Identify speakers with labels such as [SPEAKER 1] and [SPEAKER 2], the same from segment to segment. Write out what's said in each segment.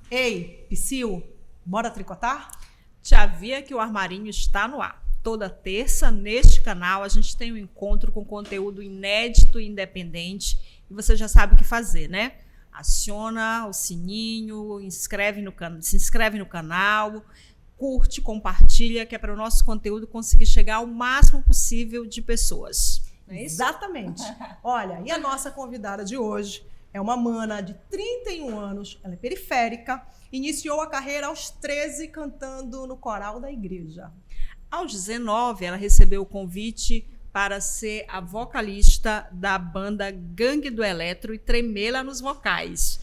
[SPEAKER 1] Ei, Psyu, bora tricotar?
[SPEAKER 2] Te avia que o Armarinho está no ar. Toda terça, neste canal, a gente tem um encontro com conteúdo inédito e independente. E você já sabe o que fazer, né? Aciona o sininho, se inscreve no canal, curte, compartilha, que é para o nosso conteúdo conseguir chegar ao máximo possível de pessoas. Não é isso?
[SPEAKER 1] Exatamente. Olha, e a nossa convidada de hoje é uma mana de 31 anos, ela é periférica, iniciou a carreira aos 13 cantando no coral da igreja.
[SPEAKER 2] Aos 19, ela recebeu o convite para ser a vocalista da banda Gangue do Eletro e tremê-la nos vocais.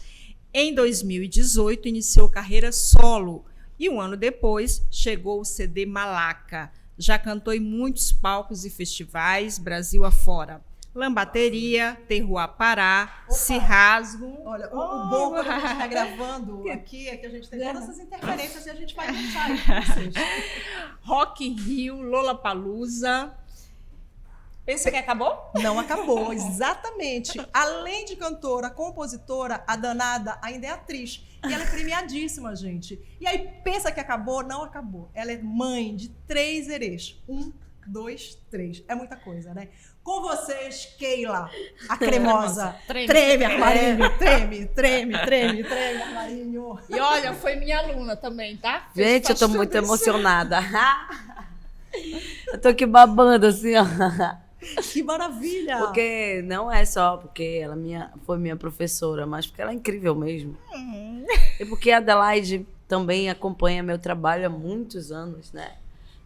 [SPEAKER 2] Em 2018, iniciou carreira solo e um ano depois chegou o CD Malaca. Já cantou em muitos palcos e festivais, Brasil afora. Lambateria, Terroir Pará, Se Rasgo.
[SPEAKER 1] Olha, o bom quando a gente está gravando aqui é que a gente tem todas essas interferências e a gente vai deixar aí para vocês.
[SPEAKER 2] Rock in Rio, Lollapalooza. Pensa que acabou?
[SPEAKER 1] Não acabou, exatamente. Além de cantora, compositora, a danada ainda é atriz. E ela é premiadíssima, gente. E aí, pensa que acabou? Não acabou. Ela é mãe de 3 herês. 1, 2, 3. É muita coisa, né? Com vocês, Keila, a cremosa. Treme, Armarinho. Treme, Armarinho.
[SPEAKER 2] E olha, foi minha aluna também, tá?
[SPEAKER 3] Gente, eu tô muito emocionada. Eu tô aqui babando, assim, ó.
[SPEAKER 1] Que maravilha!
[SPEAKER 3] Porque não é só porque ela foi minha professora, mas porque ela é incrível mesmo. E porque a Adelaide também acompanha meu trabalho há muitos anos, né?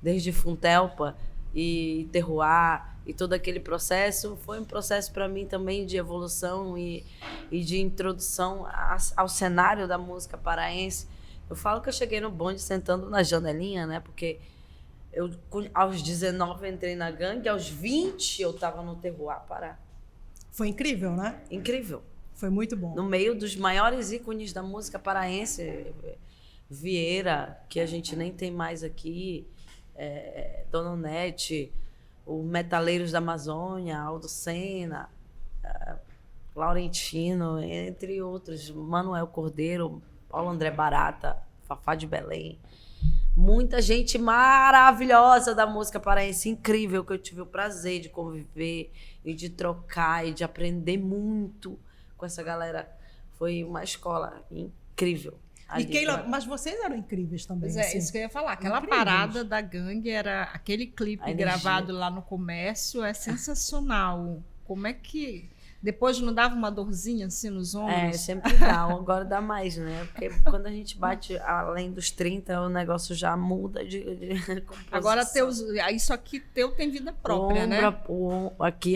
[SPEAKER 3] Desde Funtelpa e Terroir e todo aquele processo. Foi um processo para mim também de evolução e de introdução ao cenário da música paraense. Eu falo que eu cheguei no bonde sentando na janelinha, né? Porque eu, aos 19, entrei na Gangue, aos 20 eu estava no Terroir Pará.
[SPEAKER 1] Foi incrível, né?
[SPEAKER 3] Incrível.
[SPEAKER 1] Foi muito bom.
[SPEAKER 3] No meio dos maiores ícones da música paraense, Vieira, que a gente nem tem mais aqui, Dona Onete, o Metaleiros da Amazônia, Aldo Senna, Laurentino, entre outros, Manuel Cordeiro, Paulo André Barata, Fafá de Belém. Muita gente maravilhosa da música paraense, incrível, que eu tive o prazer de conviver e de trocar e de aprender muito com essa galera. Foi uma escola incrível.
[SPEAKER 1] E Keila, mas vocês eram incríveis também.
[SPEAKER 2] Pois é, isso que eu ia falar. Aquela parada da Gangue, era aquele clipe gravado lá no Comércio, é sensacional. Como é que... Depois não dava uma dorzinha assim nos ombros?
[SPEAKER 3] Sempre dá. Agora dá mais, né? Porque quando a gente bate além dos 30, o negócio já muda de composição.
[SPEAKER 2] Agora, isso aqui teu tem vida própria, né?
[SPEAKER 3] Aqui,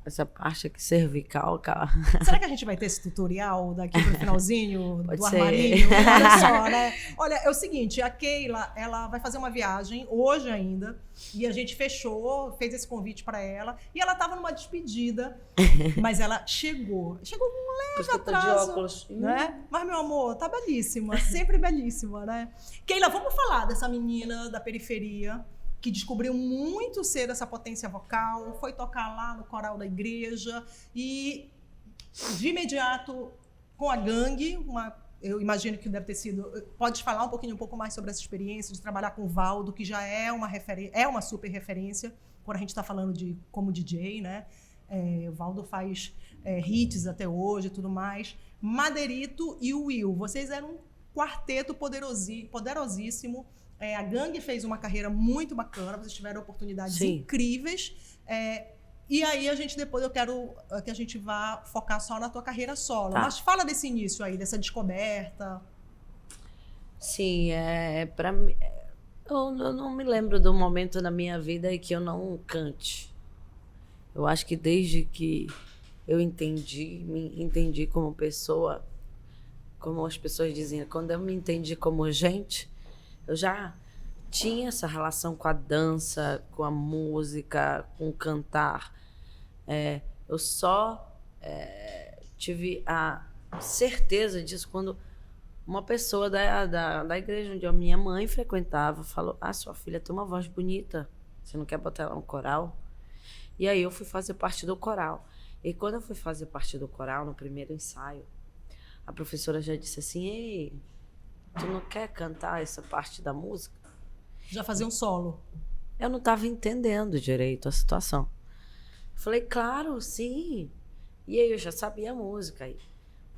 [SPEAKER 3] essa parte aqui cervical, cara.
[SPEAKER 1] Será que a gente vai ter esse tutorial daqui pro finalzinho do
[SPEAKER 3] ser.
[SPEAKER 1] Armarinho? Olha só, né? Olha, é o seguinte, a Keila, ela vai fazer uma viagem hoje ainda, e a gente fez esse convite para ela, e ela estava numa despedida, mas ela chegou com um leve atraso,
[SPEAKER 3] de óculos,
[SPEAKER 1] né? Mas, meu amor, tá belíssima, sempre belíssima, né? Keila, vamos falar dessa menina da periferia, que descobriu muito cedo essa potência vocal, foi tocar lá no coral da igreja e, de imediato, com a Gangue, eu imagino que deve ter sido... Pode falar um pouco mais sobre essa experiência de trabalhar com o Valdo, que já é uma super referência, quando a gente está falando como DJ, né? O Valdo faz hits até hoje e tudo mais. Madeirito e o Will, vocês eram um quarteto poderosíssimo. A Gangue fez uma carreira muito bacana, vocês tiveram oportunidades incríveis. E aí, depois eu quero que a gente vá focar só na tua carreira solo. Tá. Mas fala desse início aí, dessa descoberta.
[SPEAKER 3] Sim, para mim... Eu não me lembro do momento na minha vida em que eu não cante. Eu acho que desde que eu me entendi como pessoa, como as pessoas diziam, quando eu me entendi como gente, eu já tinha essa relação com a dança, com a música, com o cantar. Eu só tive a certeza disso quando uma pessoa da igreja onde a minha mãe frequentava falou: sua filha tem uma voz bonita, você não quer botar ela no coral? E aí eu fui fazer parte do coral. E quando eu fui fazer parte do coral, no primeiro ensaio, a professora já disse assim: ei, tu não quer cantar essa parte da música?
[SPEAKER 1] Já fazia um solo.
[SPEAKER 3] Eu não estava entendendo direito a situação. Falei, claro, sim. E aí eu já sabia a música. Aí,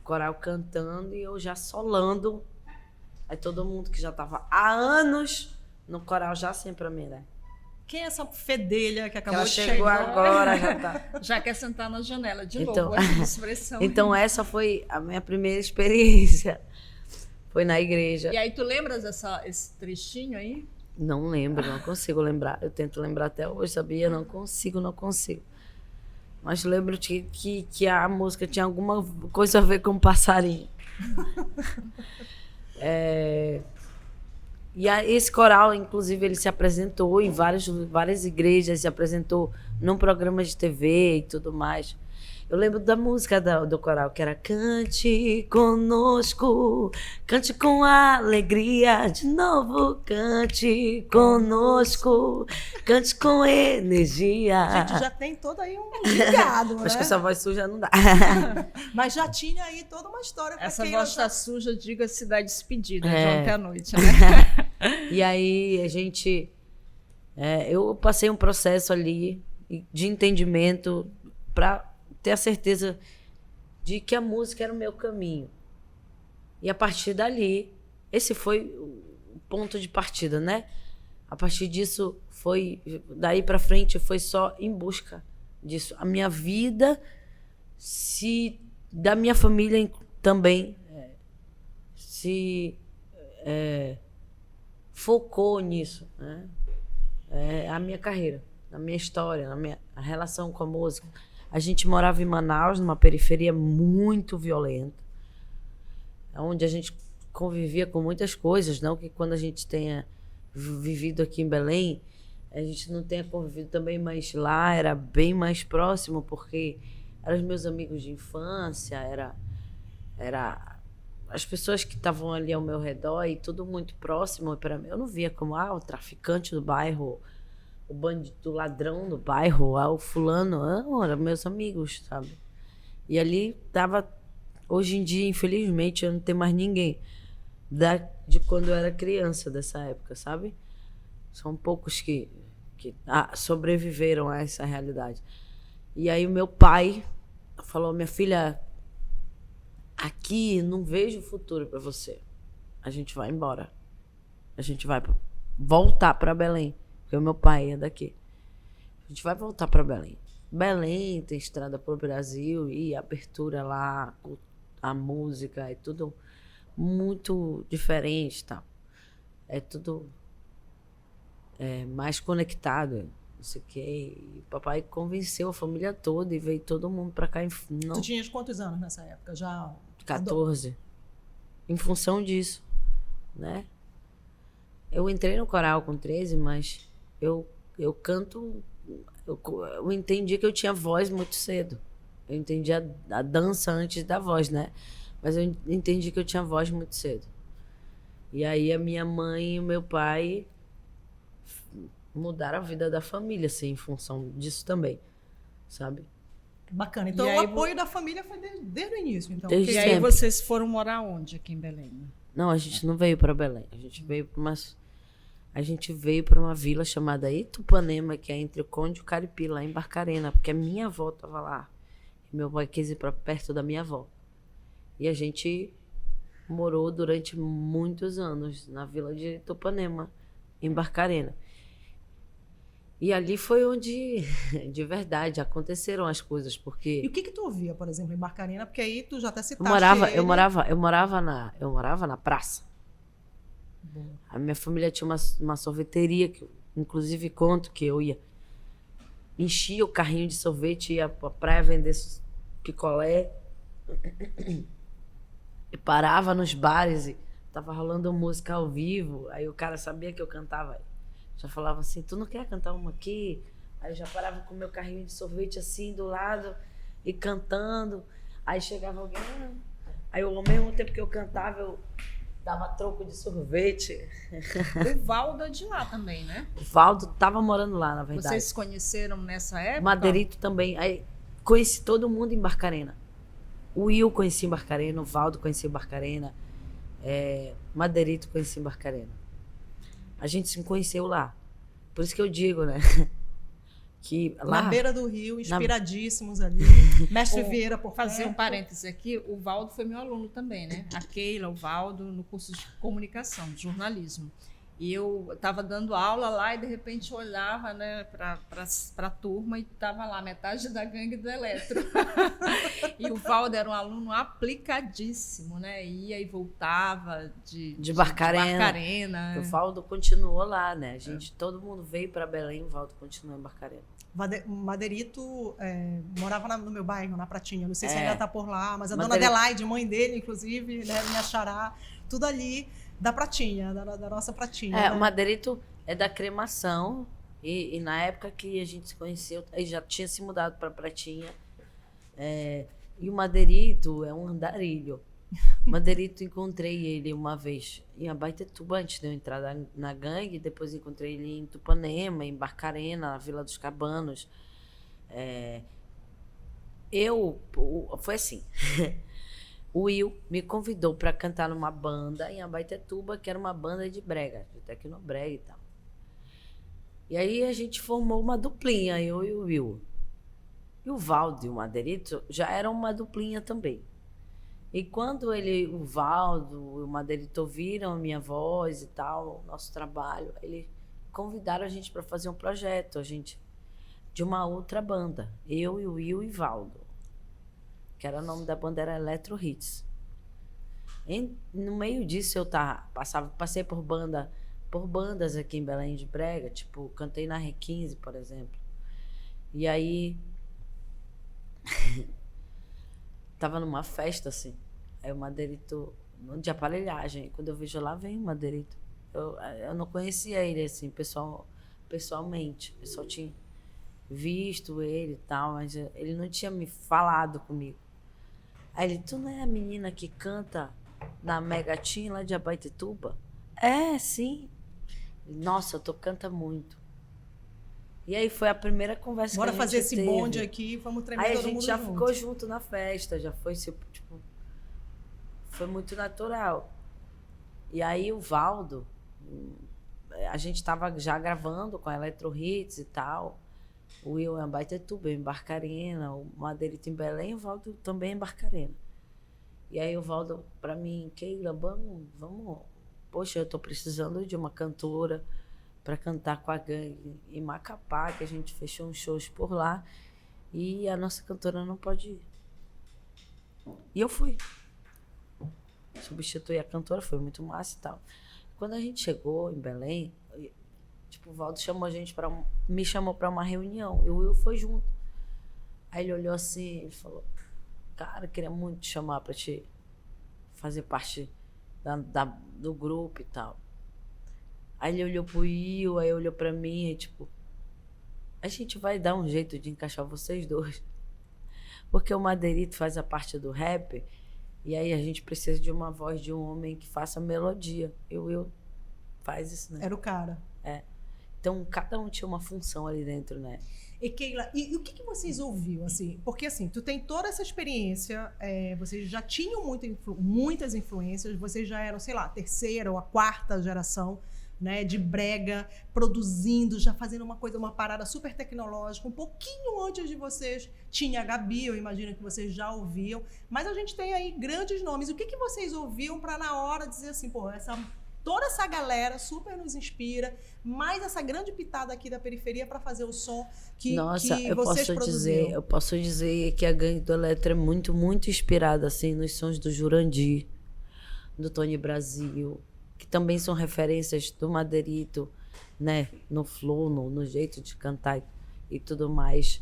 [SPEAKER 3] o coral cantando e eu já solando. Aí todo mundo que já estava há anos no coral já assim pra mim, né?
[SPEAKER 1] Quem é essa fedelha que acabou
[SPEAKER 3] Ela
[SPEAKER 1] de
[SPEAKER 3] chegou
[SPEAKER 1] chegar?
[SPEAKER 3] agora, já tá.
[SPEAKER 2] Já quer sentar na janela de
[SPEAKER 3] Então-
[SPEAKER 2] novo, essa expressão.
[SPEAKER 3] Então essa foi a minha primeira experiência. Foi na igreja.
[SPEAKER 2] E aí, tu lembras esse trechinho aí?
[SPEAKER 3] Não lembro, não consigo lembrar. Eu tento lembrar até hoje, sabia? Não consigo. Mas lembro que a música tinha alguma coisa a ver com passarinho. E esse coral, inclusive, ele se apresentou em várias igrejas, se apresentou num programa de TV e tudo mais. Eu lembro da música do coral, que era Cante conosco, cante com alegria, de novo, cante conosco, cante com energia.
[SPEAKER 1] Gente, já tem todo aí um ligado, né?
[SPEAKER 3] Acho que essa voz suja não dá.
[SPEAKER 1] Mas já tinha aí toda uma história. pra
[SPEAKER 2] Essa
[SPEAKER 1] quem
[SPEAKER 2] voz
[SPEAKER 1] não
[SPEAKER 2] tá
[SPEAKER 1] sabe.
[SPEAKER 2] suja, diga-se da despedida de
[SPEAKER 3] É.
[SPEAKER 2] ontem à noite, né?
[SPEAKER 3] E aí a gente... eu passei um processo ali de entendimento para ter a certeza de que a música era o meu caminho. E a partir dali, esse foi o ponto de partida, né? A partir disso, daí para frente, foi só em busca disso. A minha vida, da minha família também, se focou nisso, né? A minha carreira, a minha história, a relação com a música. A gente morava em Manaus, numa periferia muito violenta, onde a gente convivia com muitas coisas, não que quando a gente tenha vivido aqui em Belém, a gente não tenha convivido também, mas lá era bem mais próximo, porque eram os meus amigos de infância, era as pessoas que estavam ali ao meu redor e tudo muito próximo para mim. Eu não via como o traficante do bairro, o bandido, o ladrão do bairro, o fulano, eram meus amigos, sabe? E ali tava... Hoje em dia, infelizmente, eu não tenho mais ninguém de quando eu era criança, dessa época, sabe? São poucos que sobreviveram a essa realidade. E aí o meu pai falou, minha filha, aqui não vejo futuro para você. A gente vai embora. A gente vai voltar para Belém. Porque o meu pai é daqui. A gente vai voltar para Belém. Belém tem estrada para o Brasil e a abertura lá, a música, é tudo muito diferente, tá? É tudo mais conectado, não sei o quê. E o papai convenceu a família toda e veio todo mundo para cá.
[SPEAKER 1] Tu tinhas quantos anos nessa época? Já
[SPEAKER 3] 14. Em função disso, né? Eu entrei no coral com 13, mas eu canto... Eu entendi que eu tinha voz muito cedo. Eu entendi a dança antes da voz, né? Mas eu entendi que eu tinha voz muito cedo. E aí a minha mãe e o meu pai mudaram a vida da família, assim, em função disso também, sabe?
[SPEAKER 1] Bacana. Então
[SPEAKER 2] E
[SPEAKER 1] o
[SPEAKER 2] aí,
[SPEAKER 1] apoio da família foi desde o início. Então,
[SPEAKER 3] Desde
[SPEAKER 2] E
[SPEAKER 1] porque-
[SPEAKER 2] aí
[SPEAKER 3] sempre.
[SPEAKER 2] vocês foram morar onde aqui em Belém?
[SPEAKER 3] Não, a gente não veio para Belém. A gente veio para uma vila chamada Itupanema, que é entre o Conde e o Caripi, lá em Barcarena, porque a minha avó estava lá. E meu pai quis ir para perto da minha avó. E a gente morou durante muitos anos na vila de Itupanema, em Barcarena. E ali foi onde, de verdade, aconteceram as coisas,
[SPEAKER 1] E
[SPEAKER 3] porque
[SPEAKER 1] o que tu ouvia, por exemplo, em Barcarena? Porque aí tu já até
[SPEAKER 3] eu
[SPEAKER 1] citaste ele.
[SPEAKER 3] morava na praça. A minha família tinha uma sorveteria, que eu, inclusive, conto que eu enchia o carrinho de sorvete, ia pra praia vender picolé. E parava nos bares e tava rolando música ao vivo. Aí o cara sabia que eu cantava. Já falava assim, tu não quer cantar uma aqui? Aí eu já parava com o meu carrinho de sorvete assim do lado e cantando. Aí chegava alguém. Aí eu, ao mesmo tempo que eu cantava, eu dava troco de sorvete.
[SPEAKER 2] O Valdo é de lá também, né?
[SPEAKER 3] O Valdo tava morando lá, na verdade.
[SPEAKER 2] Vocês se conheceram nessa época?
[SPEAKER 3] Madeirito também. Aí conheci todo mundo em Barcarena. O Will conhecia em Barcarena, o Valdo conhecia em Barcarena. Madeirito conheci em Barcarena. A gente se conheceu lá. Por isso que eu digo, né? Que lá,
[SPEAKER 1] Na beira do rio, inspiradíssimos ali. Mestre Vieira, por
[SPEAKER 2] Fazer um
[SPEAKER 1] perto.
[SPEAKER 2] parênteses aqui, o Valdo foi meu aluno também, né? A Keila, o Valdo, no curso de comunicação, de jornalismo. E eu estava dando aula lá e de repente olhava, né, para a turma e estava lá metade da gangue do Eletro. E o Valdo era um aluno aplicadíssimo, né? Ia e voltava de Barcarena.
[SPEAKER 3] O Valdo continuou lá, né? Todo mundo veio para Belém, o Valdo continuou em Barcarena.
[SPEAKER 1] Madeirito morava no meu bairro, na Pratinha. Não sei se ainda está por lá, mas a dona
[SPEAKER 3] Madeirito.
[SPEAKER 1] Adelaide, mãe dele, inclusive, né, minha xará, tudo ali da Pratinha, da nossa Pratinha. Né?
[SPEAKER 3] O Madeirito é da cremação e na época que a gente se conheceu, ele já tinha se mudado para Pratinha. E o Madeirito é um andarilho. O Madeirito, encontrei ele uma vez em Abaetetuba, antes de eu entrar na gangue. Depois encontrei ele em Tupanema, em Barcarena, na Vila dos Cabanos. Foi assim. O Will me convidou para cantar numa banda em Abaetetuba, que era uma banda de brega, de tecnobrega e tal. E aí a gente formou uma duplinha, eu e o Will. E o Valdo e o Madeirito já eram uma duplinha também. E quando o Valdo e o Madeirito ouviram a minha voz e tal, o nosso trabalho, eles convidaram a gente para fazer um projeto, de uma outra banda. Eu e o Will e Valdo. Que era o nome da banda, era Eletro Hits. No meio disso eu passei por bandas aqui em Belém de brega, tipo, cantei na R15, por exemplo. E aí tava numa festa, assim. Aí o Madeirito, de aparelhagem. Quando eu vejo lá, vem o Madeirito. Eu não conhecia ele, assim, pessoalmente. Eu só tinha visto ele e tal, mas ele não tinha me falado comigo. Aí ele, tu não é a menina que canta na Mega Team lá de Abaetetuba? Sim. Nossa, tu canta muito. E aí foi a primeira conversa
[SPEAKER 1] Bora
[SPEAKER 3] que a gente
[SPEAKER 1] fazer esse
[SPEAKER 3] teve.
[SPEAKER 1] bonde aqui, vamos tremer
[SPEAKER 3] Aí a
[SPEAKER 1] todo
[SPEAKER 3] gente
[SPEAKER 1] mundo
[SPEAKER 3] já
[SPEAKER 1] junto.
[SPEAKER 3] ficou junto na festa, já foi tipo, foi muito natural. E aí o Valdo, a gente estava já gravando com a Eletro Hits e tal. O Will em Abaetetuba, em Barcarena, o Madeirito em Belém, o Valdo também em Barcarena. E aí o Valdo, para mim, Keila, vamos. Poxa, eu tô precisando de uma cantora para cantar com a gangue em Macapá, que a gente fechou uns shows por lá. E a nossa cantora não pode ir. E eu fui. Substituí a cantora, foi muito massa e tal. Quando a gente chegou em Belém, tipo, o Valdo me chamou para uma reunião. E o Will foi junto. Aí ele olhou assim, ele falou, cara, eu queria muito te chamar para te fazer parte do grupo e tal. Aí ele olhou pro Will, aí olhou para mim e tipo, a gente vai dar um jeito de encaixar vocês dois. Porque o Madeirito faz a parte do rap, e aí a gente precisa de uma voz de um homem que faça melodia. E o Will faz isso, né?
[SPEAKER 1] Era o cara.
[SPEAKER 3] Então, cada um tinha uma função ali dentro, né?
[SPEAKER 1] E Keila, e o que vocês ouviram, assim? Porque, assim, tu tem toda essa experiência, vocês já tinham muitas influências, vocês já eram, sei lá, a terceira ou a quarta geração, né, de brega, produzindo, já fazendo uma parada super tecnológica. Um pouquinho antes de vocês tinha a Gabi, eu imagino que vocês já ouviam, mas a gente tem aí grandes nomes. O que vocês ouviam para na hora dizer assim, pô, toda essa galera super nos inspira, mais essa grande pitada aqui da periferia para fazer o som que vocês produziram.
[SPEAKER 3] Eu posso dizer que a gangue do Eletro é muito, muito inspirada assim, nos sons do Jurandir, do Tony Brasil, que também são referências do Madeirito, né? No flow, no jeito de cantar e tudo mais.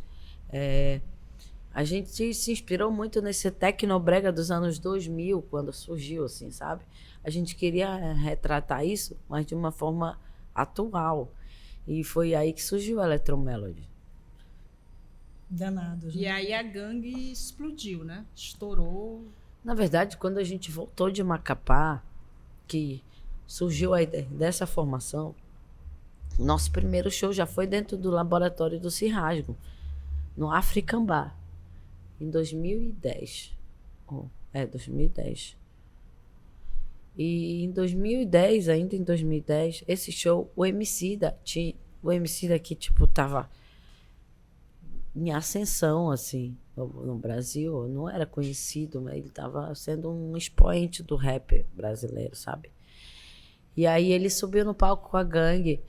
[SPEAKER 3] A gente se inspirou muito nesse tecnobrega dos anos 2000, quando surgiu, assim, sabe? A gente queria retratar isso, mas de uma forma atual. E foi aí que surgiu a Electromelody.
[SPEAKER 1] Danados.
[SPEAKER 2] E aí a gangue explodiu, né? Estourou.
[SPEAKER 3] Na verdade, quando a gente voltou de Macapá, que surgiu a ideia dessa formação, nosso primeiro show já foi dentro do laboratório do Cirrasgo, no African Bar, em 2010. 2010. E em 2010, ainda em 2010, esse show, o Emicida que, tipo, tava em ascensão, assim, no Brasil. Não era conhecido, mas ele tava sendo um expoente do rap brasileiro, sabe? E aí ele subiu no palco com a Gangue,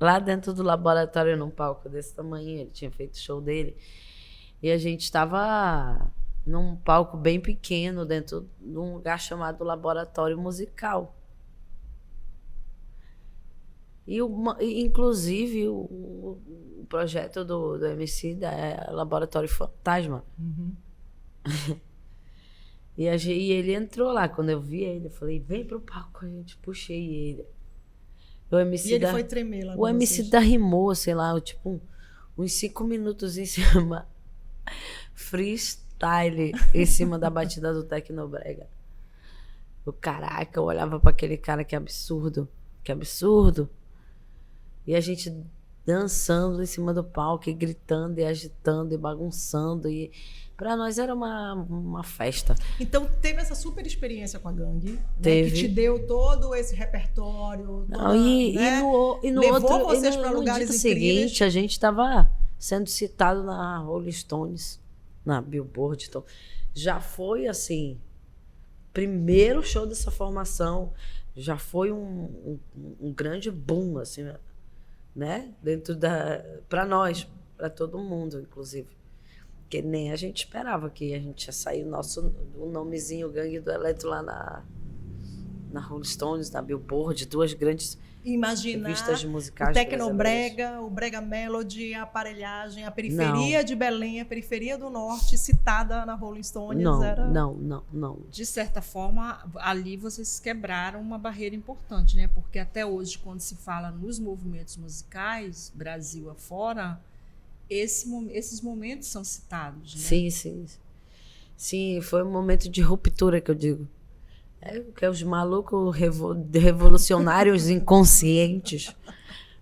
[SPEAKER 3] lá dentro do laboratório, num palco desse tamanho. Ele tinha feito o show dele. E a gente estava num palco bem pequeno, dentro de um lugar chamado Laboratório Musical. Inclusive, o projeto do Emicida é Laboratório Fantasma.
[SPEAKER 1] Uhum.
[SPEAKER 3] E ele entrou lá. Quando eu vi ele, eu falei, vem pro palco. A gente puxei ele.
[SPEAKER 1] E ele foi tremer lá com
[SPEAKER 3] O Emicida rimou, sei lá, tipo, uns 5 minutos em cima. Freestyle em cima da batida do Tecnobrega. Caraca, eu olhava para aquele cara, que absurdo. Que absurdo. E a gente dançando em cima do palco, e gritando, e agitando, e bagunçando. E para nós era uma festa.
[SPEAKER 1] Então teve essa super experiência com a Gangue,
[SPEAKER 3] Teve.
[SPEAKER 1] né, que te deu todo esse repertório.
[SPEAKER 3] Não, e no
[SPEAKER 1] levou
[SPEAKER 3] outro,
[SPEAKER 1] vocês para
[SPEAKER 3] no
[SPEAKER 1] lugares
[SPEAKER 3] dia
[SPEAKER 1] incríveis.
[SPEAKER 3] seguinte, a gente estava sendo citado na Rolling Stones, na Billboard. Então, já foi assim, primeiro show dessa formação, já foi um grande boom, assim, né? Para nós, para todo mundo, inclusive. Porque nem a gente esperava que a gente ia sair o nomezinho Gangue do Eletro lá na Rolling Stones, na Billboard, 2 grandes revistas musicais.
[SPEAKER 1] O Tecnobrega, o Brega Melody, a aparelhagem, a periferia de Belém, a periferia do Norte, citada na Rolling Stones.
[SPEAKER 3] Não.
[SPEAKER 2] De certa forma, ali vocês quebraram uma barreira importante, né? Porque até hoje, quando se fala nos movimentos musicais, Brasil afora, esses momentos são citados, né?
[SPEAKER 3] Sim, foi um momento de ruptura, que eu digo. Que é os malucos revolucionários inconscientes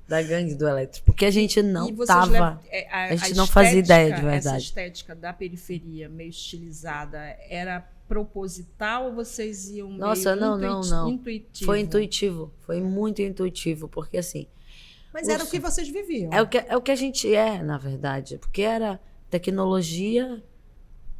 [SPEAKER 3] da Gangue do Eletro. Porque a gente não tava... a gente não fazia ideia de verdade.
[SPEAKER 2] Essa estética da periferia meio estilizada era proposital ou vocês iam meio intuitivo?
[SPEAKER 3] Foi intuitivo. Foi muito intuitivo. Porque assim...
[SPEAKER 1] Mas era o que vocês viviam.
[SPEAKER 3] É o que a gente é, na verdade. Porque era tecnologia,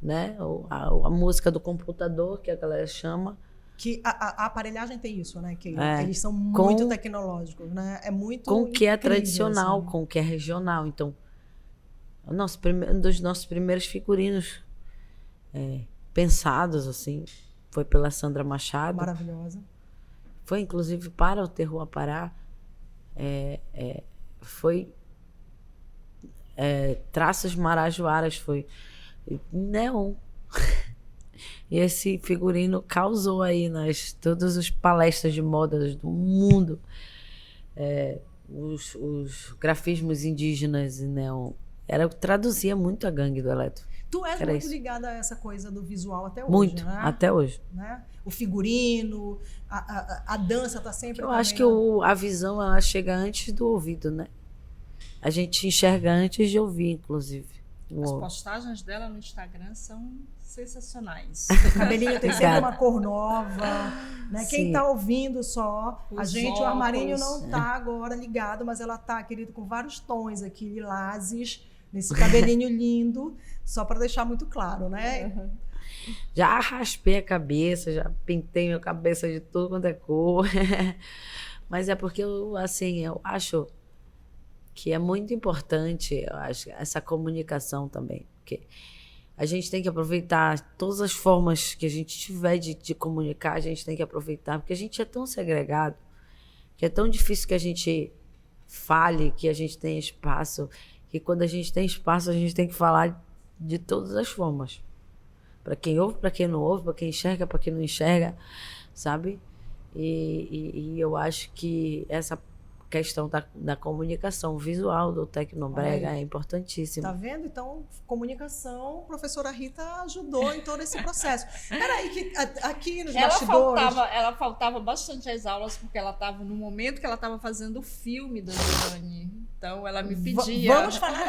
[SPEAKER 3] né? A música do computador, que a galera chama.
[SPEAKER 1] Que a aparelhagem tem isso, né? Que eles são muito tecnológicos, né? É muito
[SPEAKER 3] com o que é
[SPEAKER 1] incrível,
[SPEAKER 3] tradicional,
[SPEAKER 1] assim.
[SPEAKER 3] com o que é regional. Então, um dos nossos primeiros figurinos pensados, assim, foi pela Sandra Machado.
[SPEAKER 1] Maravilhosa.
[SPEAKER 3] Foi, inclusive, para o Terror a Pará. Foi Traços Marajoaras, foi neon. E esse figurino causou aí todas as palestras de moda do mundo. Os grafismos indígenas e neon. Traduzia muito a Gangue do Eletro.
[SPEAKER 1] Tu és muito ligada a essa coisa do visual até hoje,
[SPEAKER 3] muito,
[SPEAKER 1] né?
[SPEAKER 3] até hoje.
[SPEAKER 1] Né? O figurino, a dança está sempre...
[SPEAKER 3] Eu acho que a visão, ela chega antes do ouvido, né? A gente enxerga antes de ouvir, inclusive.
[SPEAKER 2] As postagens dela no Instagram são sensacionais.
[SPEAKER 1] O cabelinho tem sempre uma cor nova, né? Quem está ouvindo só, o Armarinho não está agora ligado, mas ela está, querido, com vários tons aqui, lilazes, nesse cabelinho lindo, só para deixar muito claro, né?
[SPEAKER 3] Uhum. Já raspei a cabeça, já pintei minha cabeça de tudo quanto é cor. Mas é porque eu acho que é muito importante, eu acho, essa comunicação também. Porque a gente tem que aproveitar todas as formas que a gente tiver de comunicar, a gente tem que aproveitar, porque a gente é tão segregado, que é tão difícil que a gente fale, que a gente tenha espaço, que quando a gente tem espaço, a gente tem que falar de todas as formas. Para quem ouve, para quem não ouve, para quem enxerga, para quem não enxerga, sabe? E eu acho que essa questão da comunicação visual do Tecnobrega é importantíssima.
[SPEAKER 1] Tá vendo? Então, comunicação, a professora Rita ajudou em todo esse processo. Peraí, que aqui nos bastidores...
[SPEAKER 2] Ela faltava bastante às aulas, porque ela estava no momento que ela estava fazendo o filme da Giovanni. Então, ela me pedia...
[SPEAKER 1] Vamos falar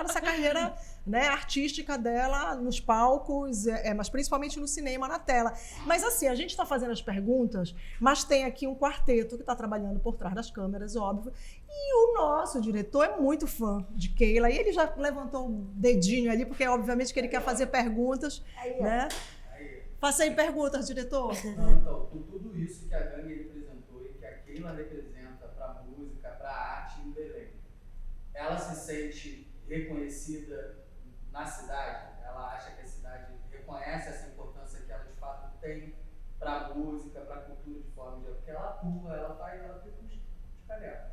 [SPEAKER 1] dessa carreira, né, artística dela nos palcos, mas principalmente no cinema, na tela. Mas assim, a gente está fazendo as perguntas, mas tem aqui um quarteto que está trabalhando por trás das câmeras, óbvio. E o nosso diretor é muito fã de Keila. E ele já levantou um dedinho ali, porque obviamente que ele quer fazer perguntas. Né? Faça aí perguntas, diretor.
[SPEAKER 4] Então, com tudo isso que a gangue representou e que a Keila representa para a música, para a arte em Belém, ela se sente reconhecida na cidade? Ela acha que a cidade reconhece essa importância que ela de fato tem para a música, para a cultura de forma geral? Porque ela atua, ela fica de calhar.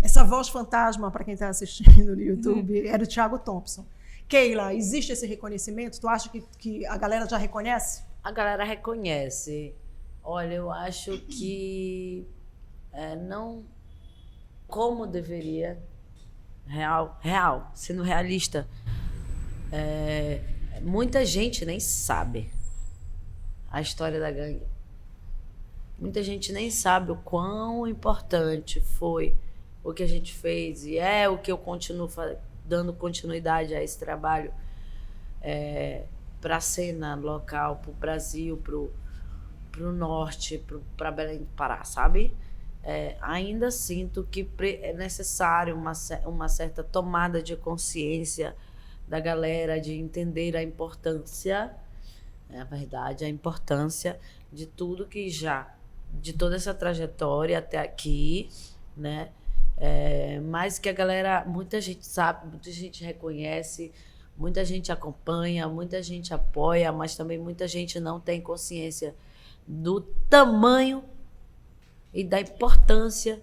[SPEAKER 1] Essa voz fantasma, para quem está assistindo no YouTube, era o Thiago Thompson. Keila, existe esse reconhecimento? Tu acha que a galera já reconhece?
[SPEAKER 3] A galera reconhece. Olha, eu acho que não como deveria, real, sendo realista, muita gente nem sabe a história da gangue. Muita gente nem sabe o quão importante foi o que a gente fez e é o que eu continuo dando continuidade a esse trabalho para a cena local, para o Brasil, para o norte, para Belém do Pará, sabe? Ainda sinto que é necessário uma certa tomada de consciência da galera, de entender a importância, a verdade, a importância de tudo que de toda essa trajetória até aqui, né? Mas que a galera, muita gente sabe, muita gente reconhece, muita gente acompanha, muita gente apoia, mas também muita gente não tem consciência do tamanho e da importância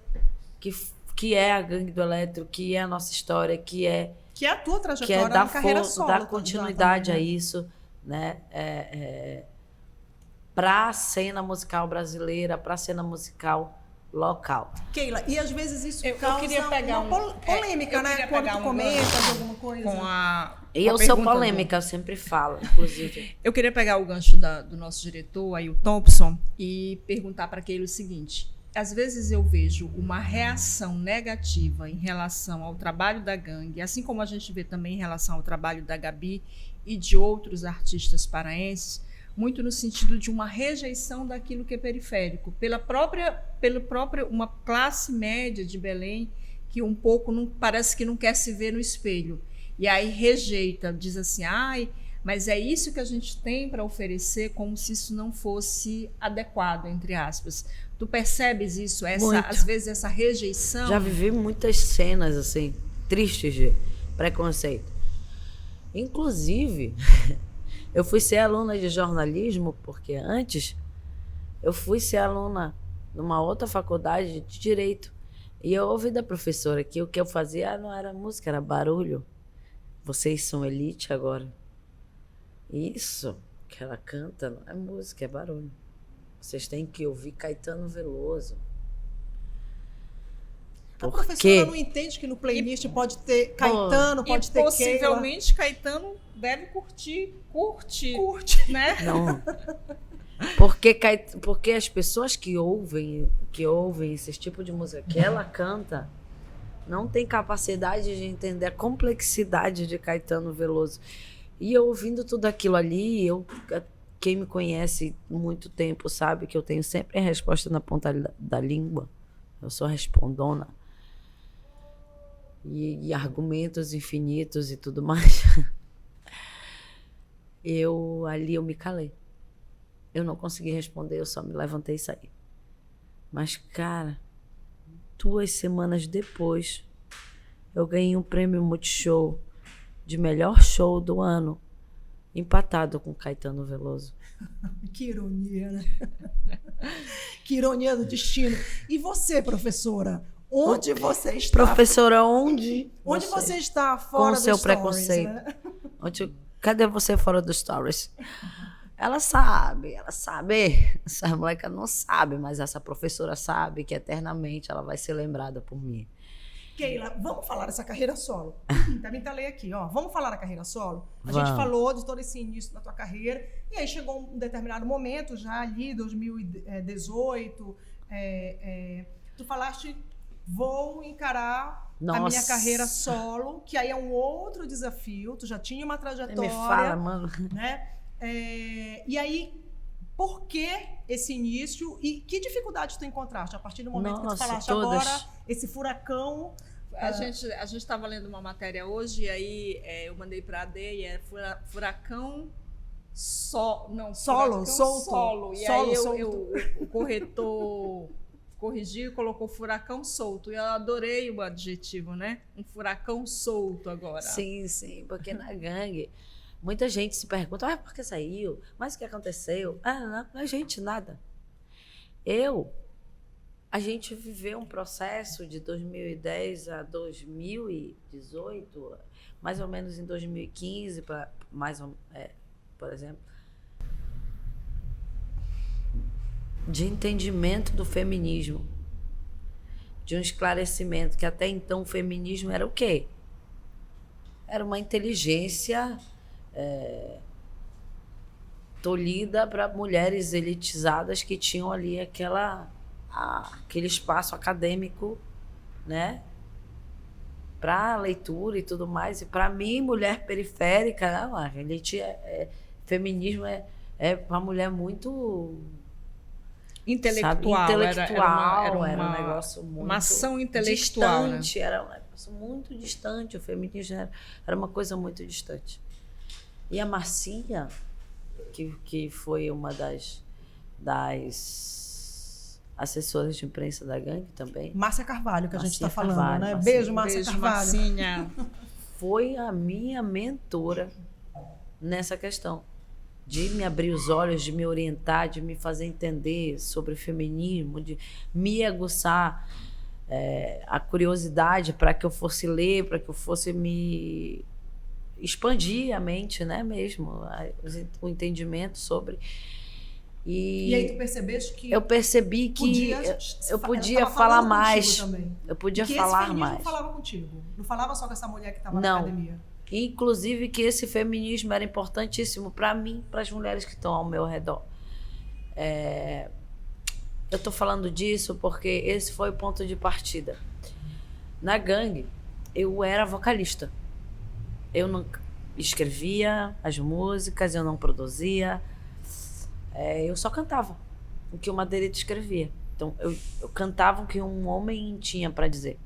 [SPEAKER 3] que é a Gangue do Eletro, que é a nossa história, que é
[SPEAKER 1] a tua trajetória
[SPEAKER 3] na
[SPEAKER 1] carreira solo.
[SPEAKER 3] Dar continuidade a isso, né? Para a cena musical brasileira, para a cena musical local.
[SPEAKER 1] Keila, e às vezes isso causa
[SPEAKER 2] queria pegar
[SPEAKER 1] uma polêmica, né? Quando tu comenta alguma coisa.
[SPEAKER 3] Eu sou polêmica, eu sempre falo, inclusive.
[SPEAKER 2] Eu queria pegar o gancho do nosso diretor, aí o Thompson, e perguntar para Keila o seguinte: às vezes eu vejo uma reação negativa em relação ao trabalho da gangue, assim como a gente vê também em relação ao trabalho da Gabi e de outros artistas paraenses, muito no sentido de uma rejeição daquilo que é periférico, pela própria uma classe média de Belém que um pouco parece que não quer se ver no espelho. E aí rejeita, diz assim, mas é isso que a gente tem para oferecer, como se isso não fosse adequado, entre aspas. Tu percebes isso, às vezes essa rejeição?
[SPEAKER 3] Já vivi muitas cenas assim, tristes de preconceito. Inclusive, eu fui ser aluna de jornalismo, porque antes eu fui ser aluna numa outra faculdade de Direito. E eu ouvi da professora que o que eu fazia não era música, era barulho. Vocês são elite agora. Isso que ela canta não é música, é barulho. Vocês têm que ouvir Caetano Veloso.
[SPEAKER 1] A professora não entende que no playlist pode ter Caetano, pode ter
[SPEAKER 2] possivelmente
[SPEAKER 1] Keila.
[SPEAKER 2] Caetano deve curte, né?
[SPEAKER 3] Não. Porque as pessoas que ouvem esse tipo de música que ela canta não têm capacidade de entender a complexidade de Caetano Veloso. E eu ouvindo tudo aquilo ali, quem me conhece há muito tempo sabe que eu tenho sempre a resposta na ponta da língua. Eu sou respondona. E argumentos infinitos e tudo mais. Eu me calei. Eu não consegui responder, eu só me levantei e saí. Mas, cara, 2 semanas depois, eu ganhei um prêmio Multishow de melhor show do ano, empatado com Caetano Veloso.
[SPEAKER 1] Que ironia, né? Que ironia do destino. E você, professora? Onde você está?
[SPEAKER 3] Professora, onde
[SPEAKER 1] você está fora
[SPEAKER 3] com
[SPEAKER 1] do
[SPEAKER 3] seu
[SPEAKER 1] stories,
[SPEAKER 3] preconceito?
[SPEAKER 1] Né?
[SPEAKER 3] Cadê você fora dos stories? Ela sabe. Essa moleca não sabe, mas essa professora sabe que eternamente ela vai ser lembrada por mim.
[SPEAKER 1] Keila, vamos falar dessa carreira solo. Também tá lendo aqui, ó. Vamos falar da carreira solo? A
[SPEAKER 3] Vamos.
[SPEAKER 1] gente falou de todo esse início da tua carreira, e aí chegou um determinado momento, já ali, 2018, tu falaste, vou encarar a minha
[SPEAKER 3] Nossa.
[SPEAKER 1] carreira solo, que aí é um outro desafio, tu já tinha uma trajetória,
[SPEAKER 3] Me fala, mano.
[SPEAKER 1] né? E aí, por que esse início e que dificuldade tu encontraste a partir do momento que tu
[SPEAKER 3] Nossa,
[SPEAKER 1] falaste
[SPEAKER 3] todas.
[SPEAKER 1] agora, esse furacão?
[SPEAKER 2] A gente estava lendo uma matéria hoje, e aí eu mandei para a AD, e é furacão
[SPEAKER 1] Solo,
[SPEAKER 2] furacão
[SPEAKER 1] solto.
[SPEAKER 2] solo. E
[SPEAKER 1] Solo,
[SPEAKER 2] aí
[SPEAKER 1] solto.
[SPEAKER 2] o corretor corrigiu e colocou furacão solto. E eu adorei o adjetivo, né? Um furacão solto agora.
[SPEAKER 3] Sim, porque na gangue muita gente se pergunta, por que saiu? Mas o que aconteceu? Não, gente, nada. A gente viveu um processo de 2010 a 2018, mais ou menos em 2015, por exemplo, de entendimento do feminismo, de um esclarecimento, que até então o feminismo era o quê? Era uma inteligência tolhida para mulheres elitizadas que tinham ali aquele espaço acadêmico, né, para leitura e tudo mais. E para mim, mulher periférica, não, a elite feminismo é uma mulher muito
[SPEAKER 2] Intelectual.
[SPEAKER 3] sabe, intelectual,
[SPEAKER 2] Era
[SPEAKER 3] um negócio muito
[SPEAKER 2] uma ação intelectual.
[SPEAKER 3] distante, era um negócio muito distante. O feminismo era uma coisa muito distante. E a Marcinha, que foi uma das assessoras de imprensa da gangue também.
[SPEAKER 1] Márcia Carvalho, que a gente está
[SPEAKER 3] Márcia
[SPEAKER 1] falando,
[SPEAKER 3] Carvalho,
[SPEAKER 1] né?
[SPEAKER 3] Márcia.
[SPEAKER 1] Beijo, Márcia
[SPEAKER 2] Beijo,
[SPEAKER 1] Carvalho.
[SPEAKER 2] Marcinha.
[SPEAKER 3] Foi a minha mentora nessa questão de me abrir os olhos, de me orientar, de me fazer entender sobre feminismo, de me aguçar a curiosidade para que eu fosse ler, para que eu fosse me expandir a mente, né, mesmo, o entendimento sobre.
[SPEAKER 1] E aí tu percebeste que
[SPEAKER 3] eu percebi que eu podia falar mais. Eu podia falar mais.
[SPEAKER 1] Não falava contigo. Não falava só com essa mulher que estava na
[SPEAKER 3] Não.
[SPEAKER 1] academia.
[SPEAKER 3] Inclusive que esse feminismo era importantíssimo para mim, para as mulheres que estão ao meu redor. Eu estou falando disso porque esse foi o ponto de partida. Na gangue, eu era vocalista. Eu não escrevia as músicas, eu não produzia. Eu só cantava o que o Madeirito escrevia. Então, eu cantava o que um homem tinha para dizer.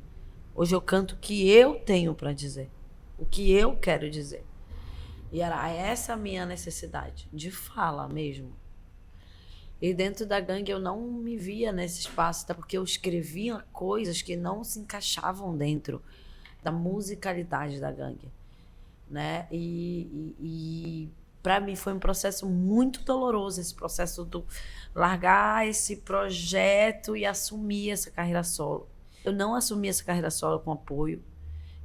[SPEAKER 3] Hoje eu canto o que eu tenho para dizer. O que eu quero dizer. E era essa a minha necessidade, de fala mesmo. E dentro da gangue eu não me via nesse espaço, até porque eu escrevia coisas que não se encaixavam dentro da musicalidade da gangue, né? E para mim foi um processo muito doloroso, esse processo do largar esse projeto e assumir essa carreira solo. Eu não assumi essa carreira solo com apoio.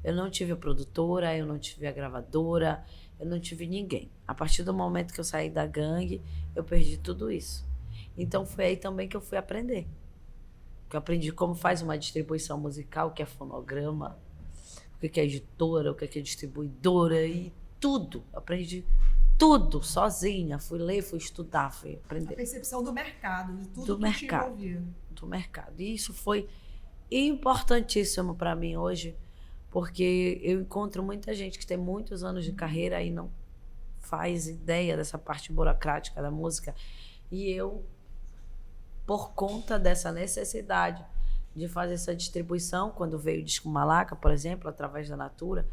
[SPEAKER 3] Eu não tive a produtora, eu não tive a gravadora, eu não tive ninguém. A partir do momento que eu saí da gangue, eu perdi tudo isso. Então foi aí também que eu fui aprender. Que eu aprendi como faz uma distribuição musical, o que é fonograma, o que é editora, o que é distribuidora e tudo. Eu aprendi tudo sozinha. Fui ler, fui estudar, fui aprender.
[SPEAKER 1] A percepção do mercado, de tudo
[SPEAKER 3] Do
[SPEAKER 1] que
[SPEAKER 3] mercado.
[SPEAKER 1] te envolvia.
[SPEAKER 3] Do mercado. E isso foi importantíssimo para mim hoje, porque eu encontro muita gente que tem muitos anos de carreira e não faz ideia dessa parte burocrática da música. E eu, por conta dessa necessidade de fazer essa distribuição, quando veio o disco Malaca, por exemplo, através da Natura,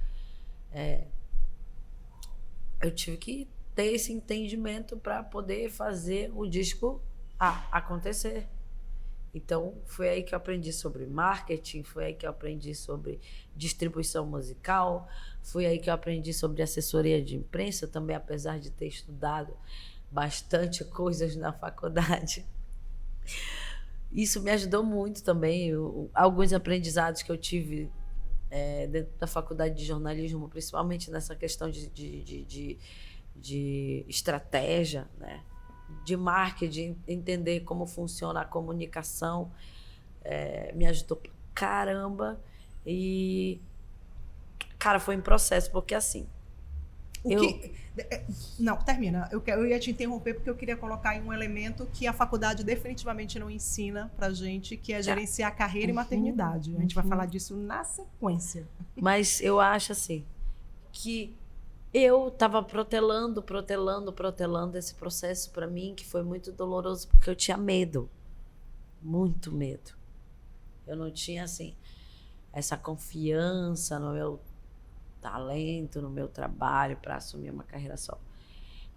[SPEAKER 3] eu tive que ter esse entendimento para poder fazer o disco acontecer. Então, foi aí que eu aprendi sobre marketing, foi aí que eu aprendi sobre distribuição musical, foi aí que eu aprendi sobre assessoria de imprensa, também apesar de ter estudado bastante coisas na faculdade. Isso me ajudou muito também. Alguns aprendizados que eu tive dentro da faculdade de jornalismo, principalmente nessa questão de de estratégia, né? De marketing, entender como funciona a comunicação. Me ajudou pra caramba. E, cara, foi um processo, porque assim...
[SPEAKER 1] Não, termina. Eu ia te interromper porque eu queria colocar aí um elemento que a faculdade definitivamente não ensina pra gente, que é gerenciar carreira e maternidade. A gente vai falar disso na sequência.
[SPEAKER 3] Mas eu acho assim, que eu estava protelando esse processo para mim, que foi muito doloroso, porque eu tinha medo. Muito medo. Eu não tinha, assim, essa confiança no meu talento, no meu trabalho para assumir uma carreira só.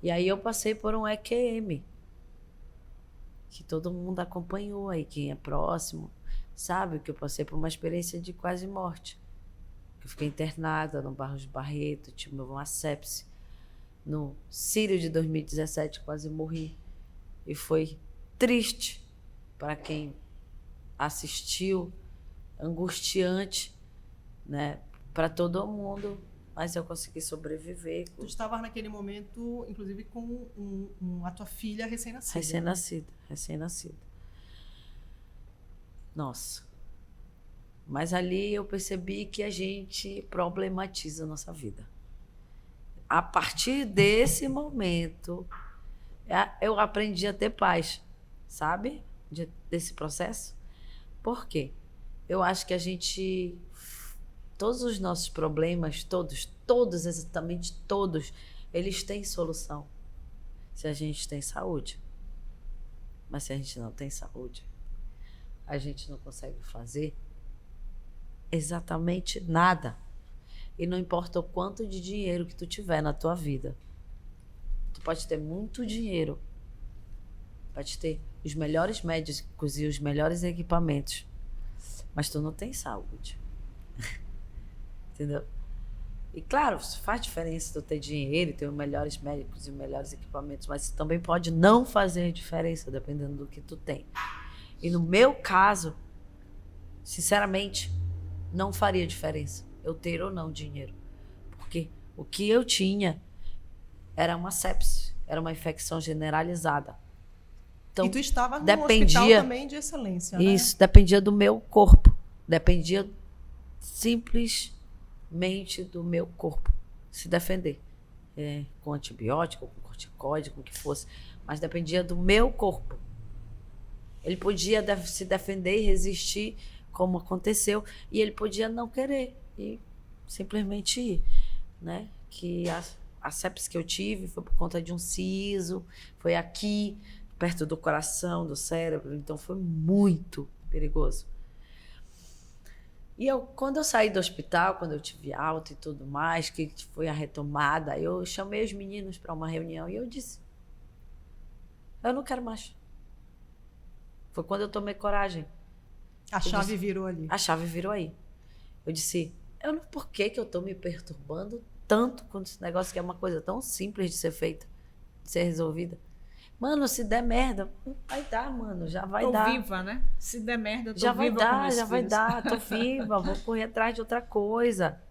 [SPEAKER 3] E aí eu passei por um EQM, que todo mundo acompanhou aí, quem é próximo, sabe que eu passei por uma experiência de quase morte. Eu fiquei internada no Barros Barreto, tive uma sepse. No Círio de 2017, quase morri. E foi triste para quem assistiu, angustiante, né? Para todo mundo, mas eu consegui sobreviver.
[SPEAKER 1] Tu estavas naquele momento, inclusive, com a tua filha recém-nascida.
[SPEAKER 3] Recém-nascida. Nossa. Mas ali eu percebi que a gente problematiza a nossa vida. A partir desse momento, eu aprendi a ter paz, sabe? Desse processo. Por quê? Eu acho que a gente... Todos os nossos problemas, todos, exatamente todos, eles têm solução. Se a gente tem saúde. Mas se a gente não tem saúde, a gente não consegue fazer exatamente nada. E não importa o quanto de dinheiro que tu tiver na tua vida. Tu pode ter muito dinheiro, pode ter os melhores médicos e os melhores equipamentos, mas tu não tem saúde. Entendeu? E claro, faz diferença tu ter dinheiro e ter os melhores médicos e os melhores equipamentos, mas também pode não fazer diferença dependendo do que tu tem. E no meu caso, sinceramente, não faria diferença eu ter ou não dinheiro. Porque o que eu tinha era uma sepse, era uma infecção generalizada. Então,
[SPEAKER 1] e tu estava num hospital também de excelência, né?
[SPEAKER 3] Isso, dependia do meu corpo. Dependia simplesmente do meu corpo se defender. Com antibiótico, com corticóide, com o que fosse. Mas dependia do meu corpo. Ele podia se defender e resistir, como aconteceu, e ele podia não querer e simplesmente ir, né? Que a sepse que eu tive foi por conta de um siso, foi aqui, perto do coração, do cérebro, então foi muito perigoso. E quando eu saí do hospital, quando eu tive alta e tudo mais, que foi a retomada, eu chamei os meninos para uma reunião e eu disse, eu não quero mais. Foi quando eu tomei coragem.
[SPEAKER 1] A chave virou ali.
[SPEAKER 3] A chave virou aí. Eu disse, por que eu estou me perturbando tanto com esse negócio que é uma coisa tão simples de ser feita, de ser resolvida? Mano, se der merda, vai dar, mano, já vai dar.
[SPEAKER 2] Tô viva, né? Se der merda, tô
[SPEAKER 3] já
[SPEAKER 2] viva
[SPEAKER 3] vai dar,
[SPEAKER 2] com meus
[SPEAKER 3] já vai
[SPEAKER 2] filhos.
[SPEAKER 3] dar, tô viva, vou correr atrás de outra coisa.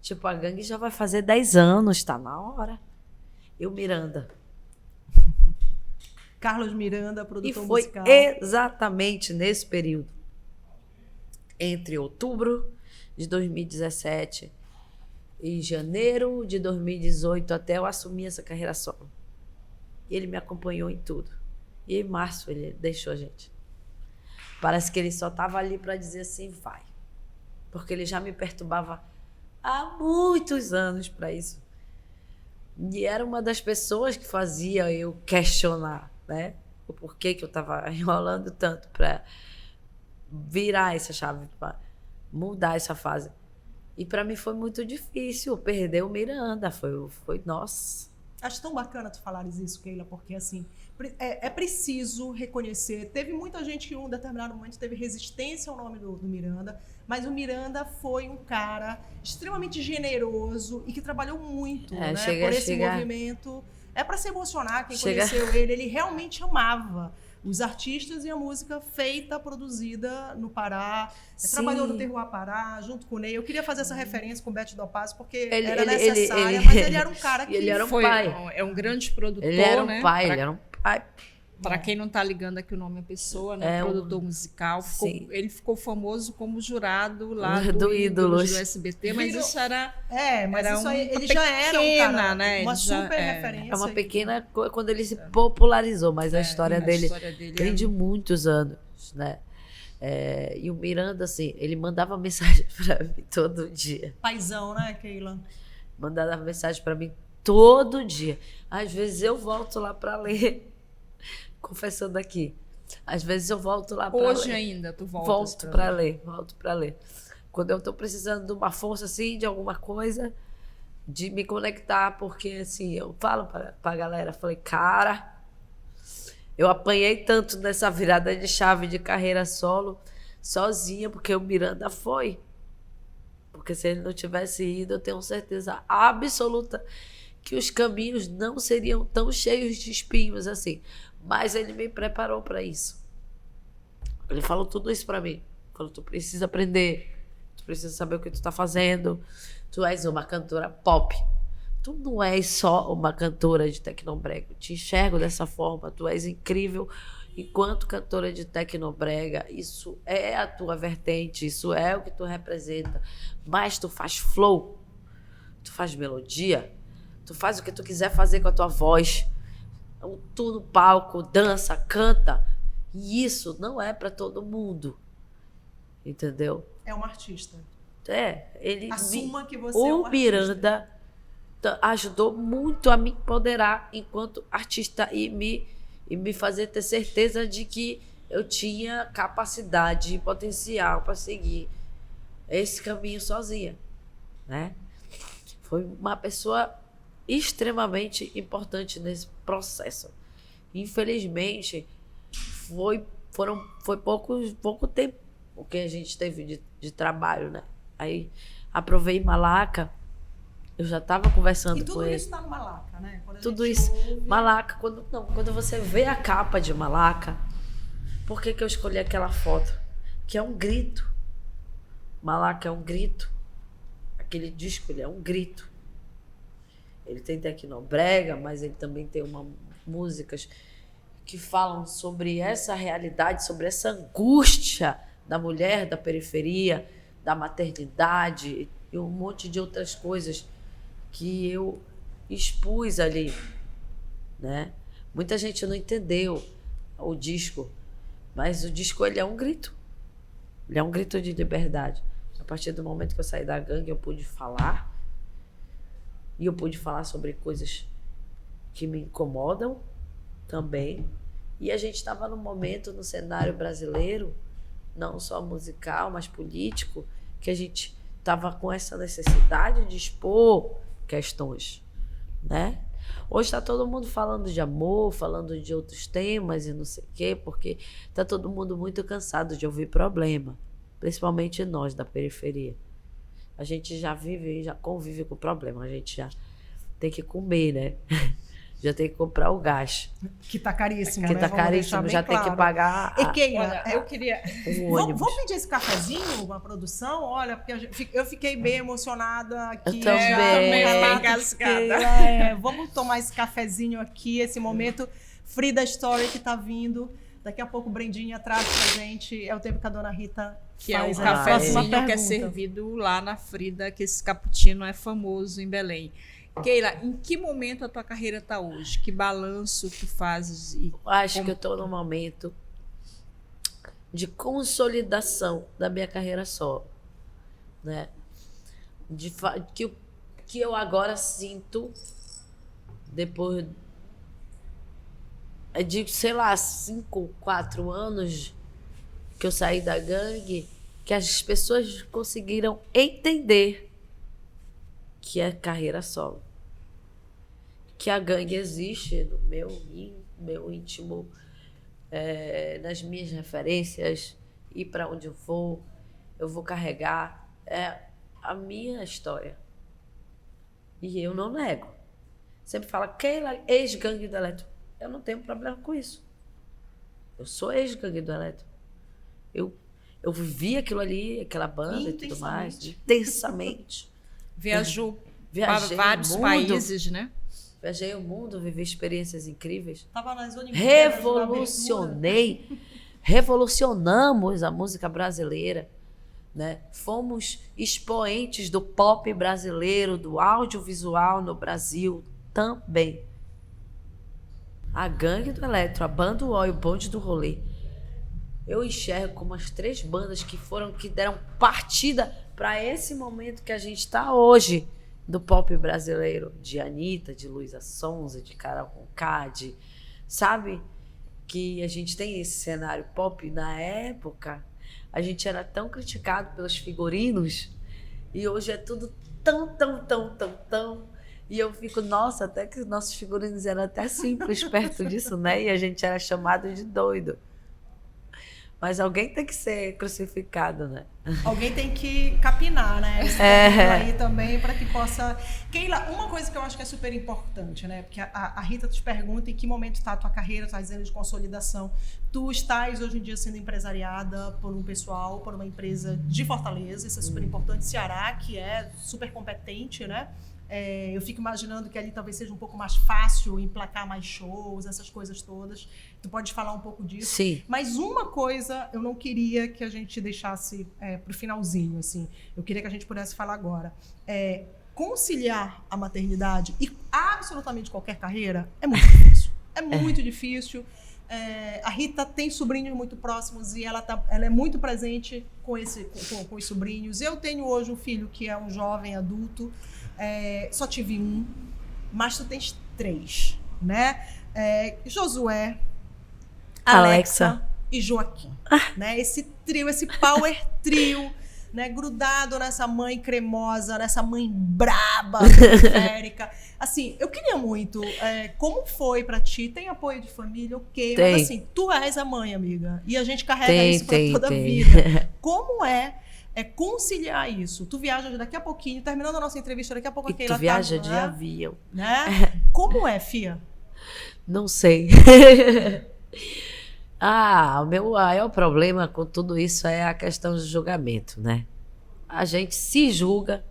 [SPEAKER 3] Tipo, a gangue já vai fazer 10 anos, tá na hora. Eu, Miranda.
[SPEAKER 1] Carlos Miranda, produtor
[SPEAKER 3] musical. E foi exatamente nesse período, entre outubro de 2017 e janeiro de 2018, até eu assumir essa carreira solo. E ele me acompanhou em tudo. E em março ele deixou a gente. Parece que ele só estava ali para dizer assim, vai. Porque ele já me perturbava há muitos anos para isso. E era uma das pessoas que fazia eu questionar, né? O porquê que eu estava enrolando tanto para virar essa chave, para mudar essa fase. E para mim foi muito difícil perder o Miranda. Foi nossa.
[SPEAKER 1] Acho tão bacana tu falares isso, Keila, porque assim, é preciso reconhecer. Teve muita gente que em um determinado momento teve resistência ao nome do Miranda, mas o Miranda foi um cara extremamente generoso e que trabalhou muito, né, por esse movimento. É para se emocionar quem conheceu ele realmente amava os artistas e a música feita, produzida no Pará. Você
[SPEAKER 3] Sim.
[SPEAKER 1] trabalhou no Terroir Pará, junto com o Ney. Eu queria fazer essa referência com o Bete Dopaz, porque
[SPEAKER 3] Ele-
[SPEAKER 1] era
[SPEAKER 3] ele-
[SPEAKER 1] necessária,
[SPEAKER 3] ele-
[SPEAKER 1] mas ele era um cara que...
[SPEAKER 3] Ele era um
[SPEAKER 2] Foi,
[SPEAKER 3] pai.
[SPEAKER 2] é um grande produtor,
[SPEAKER 3] Ele era um
[SPEAKER 2] né?
[SPEAKER 3] pai,
[SPEAKER 2] Pra-
[SPEAKER 3] ele era um pai.
[SPEAKER 2] Para quem não está ligando aqui o nome da pessoa, né?
[SPEAKER 3] É um-
[SPEAKER 2] Produtor musical.
[SPEAKER 3] Sim.
[SPEAKER 2] Ele ficou famoso como jurado lá
[SPEAKER 3] Do
[SPEAKER 2] do
[SPEAKER 3] Ídolos.
[SPEAKER 2] Ídolos do SBT, mas
[SPEAKER 1] Virou-
[SPEAKER 2] isso era...
[SPEAKER 1] Mas
[SPEAKER 2] Era
[SPEAKER 1] isso aí,
[SPEAKER 2] uma
[SPEAKER 1] ele já era um
[SPEAKER 2] pequena,
[SPEAKER 1] cara,
[SPEAKER 2] né?
[SPEAKER 1] uma
[SPEAKER 2] Ele já-
[SPEAKER 1] super
[SPEAKER 2] é.
[SPEAKER 1] referência.
[SPEAKER 3] É uma pequena coisa quando ele se popularizou, mas a história dele
[SPEAKER 2] dele
[SPEAKER 3] vem de muitos anos, né? E o Miranda, assim, ele mandava mensagem para mim todo dia.
[SPEAKER 1] Paizão, né, Keila?
[SPEAKER 3] Mandava mensagem para mim todo dia. Às vezes eu volto lá para ler, confessando aqui. Às vezes eu volto lá para
[SPEAKER 2] Hoje
[SPEAKER 3] ler.
[SPEAKER 2] ainda tu voltas
[SPEAKER 3] Volto para ler, volto para ler. Quando eu tô precisando de uma força, assim, de alguma coisa, de me conectar, porque, assim, eu falo pra galera, falei, cara, eu apanhei tanto nessa virada de chave de carreira solo, sozinha, porque o Miranda foi. Porque se ele não tivesse ido, eu tenho certeza absoluta que os caminhos não seriam tão cheios de espinhos assim. Mas ele me preparou para isso. Ele falou tudo isso para mim. Falou, tu precisa aprender, tu precisa saber o que tu tá fazendo. Tu és uma cantora pop. Tu não és só uma cantora de tecnobrega. Eu te enxergo dessa forma. Tu és incrível enquanto cantora de tecnobrega. Isso é a tua vertente, isso é o que tu representa. Mas tu faz flow, tu faz melodia, tu faz o que tu quiser fazer com a tua voz. Tu no palco, dança, canta. E isso não é para todo mundo. Entendeu?
[SPEAKER 1] É um artista.
[SPEAKER 3] Ele
[SPEAKER 1] Assuma que você é um
[SPEAKER 3] o
[SPEAKER 1] artista.
[SPEAKER 3] Miranda ajudou muito a me empoderar enquanto artista e me fazer ter certeza de que eu tinha capacidade e potencial para seguir esse caminho sozinha, né? Foi uma pessoa extremamente importante nesse processo. Infelizmente, foi pouco tempo o que a gente teve de trabalho, né? Aí aprovei Malaca, eu já estava conversando
[SPEAKER 1] E
[SPEAKER 3] com
[SPEAKER 1] tudo
[SPEAKER 3] ele.
[SPEAKER 1] isso tá no Malaca, né? Quando a
[SPEAKER 3] Tudo
[SPEAKER 1] gente
[SPEAKER 3] isso.
[SPEAKER 1] ouve-
[SPEAKER 3] Malaca, quando você vê a capa de Malaca, por que eu escolhi aquela foto? Que é um grito. Malaca é um grito. Aquele disco, ele é um grito. Ele tem tecnobrega, mas ele também tem músicas que falam sobre essa realidade, sobre essa angústia da mulher da periferia, da maternidade e um monte de outras coisas que eu expus ali, né? Muita gente não entendeu o disco, mas o disco, ele é um grito. Ele é um grito de liberdade. A partir do momento que eu saí da gangue, eu pude falar. E eu pude falar sobre coisas que me incomodam também. E a gente estava num momento no cenário brasileiro, não só musical, mas político, que a gente estava com essa necessidade de expor questões, né? Hoje está todo mundo falando de amor, falando de outros temas e não sei o quê, porque está todo mundo muito cansado de ouvir problema, principalmente nós da periferia. A gente já vive, já convive com o problema, a gente já tem que comer, né? Já tem que comprar o gás,
[SPEAKER 1] Que tá caríssimo,
[SPEAKER 3] que
[SPEAKER 1] né?
[SPEAKER 3] tá
[SPEAKER 1] Vamos deixar
[SPEAKER 3] caríssimo,
[SPEAKER 1] bem
[SPEAKER 3] já tem
[SPEAKER 1] claro.
[SPEAKER 3] que pagar
[SPEAKER 1] E Keila,
[SPEAKER 2] Olha, eu queria...
[SPEAKER 3] o
[SPEAKER 1] vamos
[SPEAKER 3] ônibus.
[SPEAKER 1] pedir esse cafezinho, uma produção? Olha, porque eu fiquei bem emocionada aqui.
[SPEAKER 3] Eu também.
[SPEAKER 1] já,
[SPEAKER 3] Também
[SPEAKER 1] com o
[SPEAKER 3] fiquei
[SPEAKER 1] relato de
[SPEAKER 2] engasgada.
[SPEAKER 1] Keila. Vamos tomar esse cafezinho aqui, esse momento Frida Story que tá vindo. Daqui a pouco o Brendinha traz pra gente. É o tempo que a dona Rita
[SPEAKER 2] Que é
[SPEAKER 1] faz
[SPEAKER 2] o
[SPEAKER 1] a próxima
[SPEAKER 2] cafezinho que é
[SPEAKER 1] pergunta.
[SPEAKER 2] servido lá na Frida, que esse cappuccino é famoso em Belém. Keila, em que momento a tua carreira está hoje? Que balanço tu fazes? E
[SPEAKER 3] Acho que eu estou num momento de consolidação da minha carreira solo, né? Que eu agora sinto, depois de, sei lá, 5, 4 anos que eu saí da gangue, que as pessoas conseguiram entender que é carreira solo. Que a gangue existe no meu íntimo, nas minhas referências, e para onde eu vou carregar a minha história. E eu não nego. Sempre fala, Keila, ex-gangue do Eletro. Eu não tenho problema com isso. Eu sou ex-Gangue do Eletro. Eu vivi aquilo ali, aquela banda e tudo mais, intensamente.
[SPEAKER 2] Viajou para
[SPEAKER 3] Viajei
[SPEAKER 2] vários
[SPEAKER 3] o mundo.
[SPEAKER 2] países, né?
[SPEAKER 3] Viajei o mundo, vivi experiências incríveis.
[SPEAKER 1] Tava nas Olimpíadas,
[SPEAKER 3] Revolucionamos a música brasileira, né? Fomos expoentes do pop brasileiro, do audiovisual no Brasil também. A Gangue do Eletro, a Banda UOL e o Bonde do Rolê, eu enxergo como as 3 bandas que deram partida para esse momento que a gente está hoje do pop brasileiro, de Anitta, de Luísa Sonza, de Carol Conká, sabe? Que a gente tem esse cenário pop. Na época, a gente era tão criticado pelos figurinos e hoje é tudo tão. E eu fico, nossa, até que os nossos figurinos eram até simples perto disso, né? E a gente era chamado de doido. Mas alguém tem que ser crucificado, né?
[SPEAKER 1] Alguém tem que capinar, né? Esse aí também para que possa... Keila, uma coisa que eu acho que é super importante, né? Porque a Rita te pergunta em que momento está a tua carreira, está dizendo de consolidação. Tu estás hoje em dia sendo empresariada por um pessoal, por uma empresa de Fortaleza, isso é super importante. Ceará, que é super competente, né? Eu fico imaginando que ali talvez seja um pouco mais fácil emplacar mais shows, essas coisas todas. Tu pode falar um pouco disso?
[SPEAKER 3] Sim.
[SPEAKER 1] Mas uma coisa eu não queria que a gente deixasse para o finalzinho, assim. Eu queria que a gente pudesse falar agora. Conciliar a maternidade e absolutamente qualquer carreira é muito difícil. É muito difícil. A Rita tem sobrinhos muito próximos e ela é muito presente com os sobrinhos. Eu tenho hoje um filho que é um jovem adulto. Só tive um, mas tu tens 3, né? Josué, Alexa e Joaquim, né? Esse trio, esse power trio, né? Grudado nessa mãe cremosa, nessa mãe braba, periférica. Assim, eu queria muito. Como foi pra ti? Tem apoio de família? Ok.
[SPEAKER 3] Tem.
[SPEAKER 1] Mas assim, tu és a mãe, amiga. E a gente carrega isso pra toda a
[SPEAKER 3] tem.
[SPEAKER 1] vida. Como é conciliar isso? Tu viajas daqui a pouquinho, terminando a nossa entrevista, daqui a pouco a Keila
[SPEAKER 3] tu viaja de
[SPEAKER 1] né?
[SPEAKER 3] avião.
[SPEAKER 1] Né? Como é, Fia?
[SPEAKER 3] Não sei. O meu maior problema com tudo isso é a questão do julgamento, né? A gente se julga,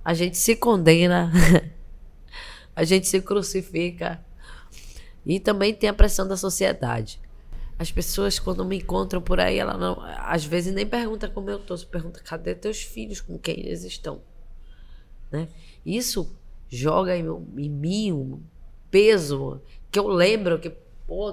[SPEAKER 3] a gente se condena, a gente se crucifica e também tem a pressão da sociedade. As pessoas, quando me encontram por aí, ela não, às vezes nem pergunta como eu estou, pergunta cadê teus filhos, com quem eles estão, né? Isso joga em mim um peso que eu lembro que,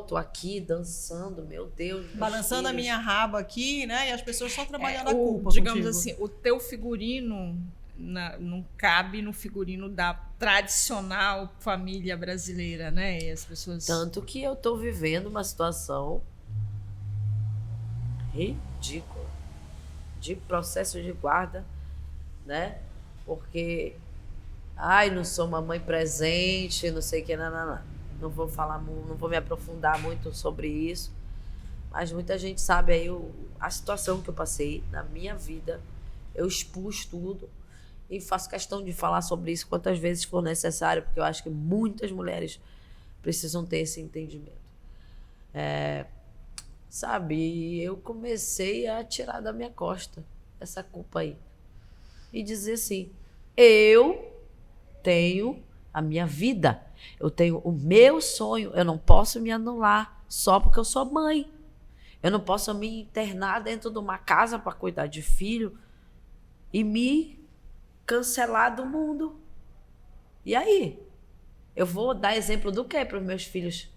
[SPEAKER 3] tô aqui dançando, meu Deus.
[SPEAKER 1] Balançando a minha raba aqui, né? E as pessoas só trabalhando a culpa.
[SPEAKER 2] Digamos
[SPEAKER 1] contigo.
[SPEAKER 2] assim, o teu figurino não cabe no figurino da tradicional família brasileira, né? E as pessoas...
[SPEAKER 3] Tanto que eu tô vivendo uma situação ridícula de processo de guarda, né? Porque, não sou uma mãe presente, não sei o que, não vou falar, não vou me aprofundar muito sobre isso, mas muita gente sabe aí a situação que eu passei na minha vida. Eu expus tudo e faço questão de falar sobre isso quantas vezes for necessário, porque eu acho que muitas mulheres precisam ter esse entendimento. Sabe, eu comecei a tirar da minha costa essa culpa aí e dizer assim, eu tenho a minha vida, eu tenho o meu sonho, eu não posso me anular só porque eu sou mãe. Eu não posso me internar dentro de uma casa para cuidar de filho e me cancelar do mundo. E aí? Eu vou dar exemplo do quê para os meus filhos?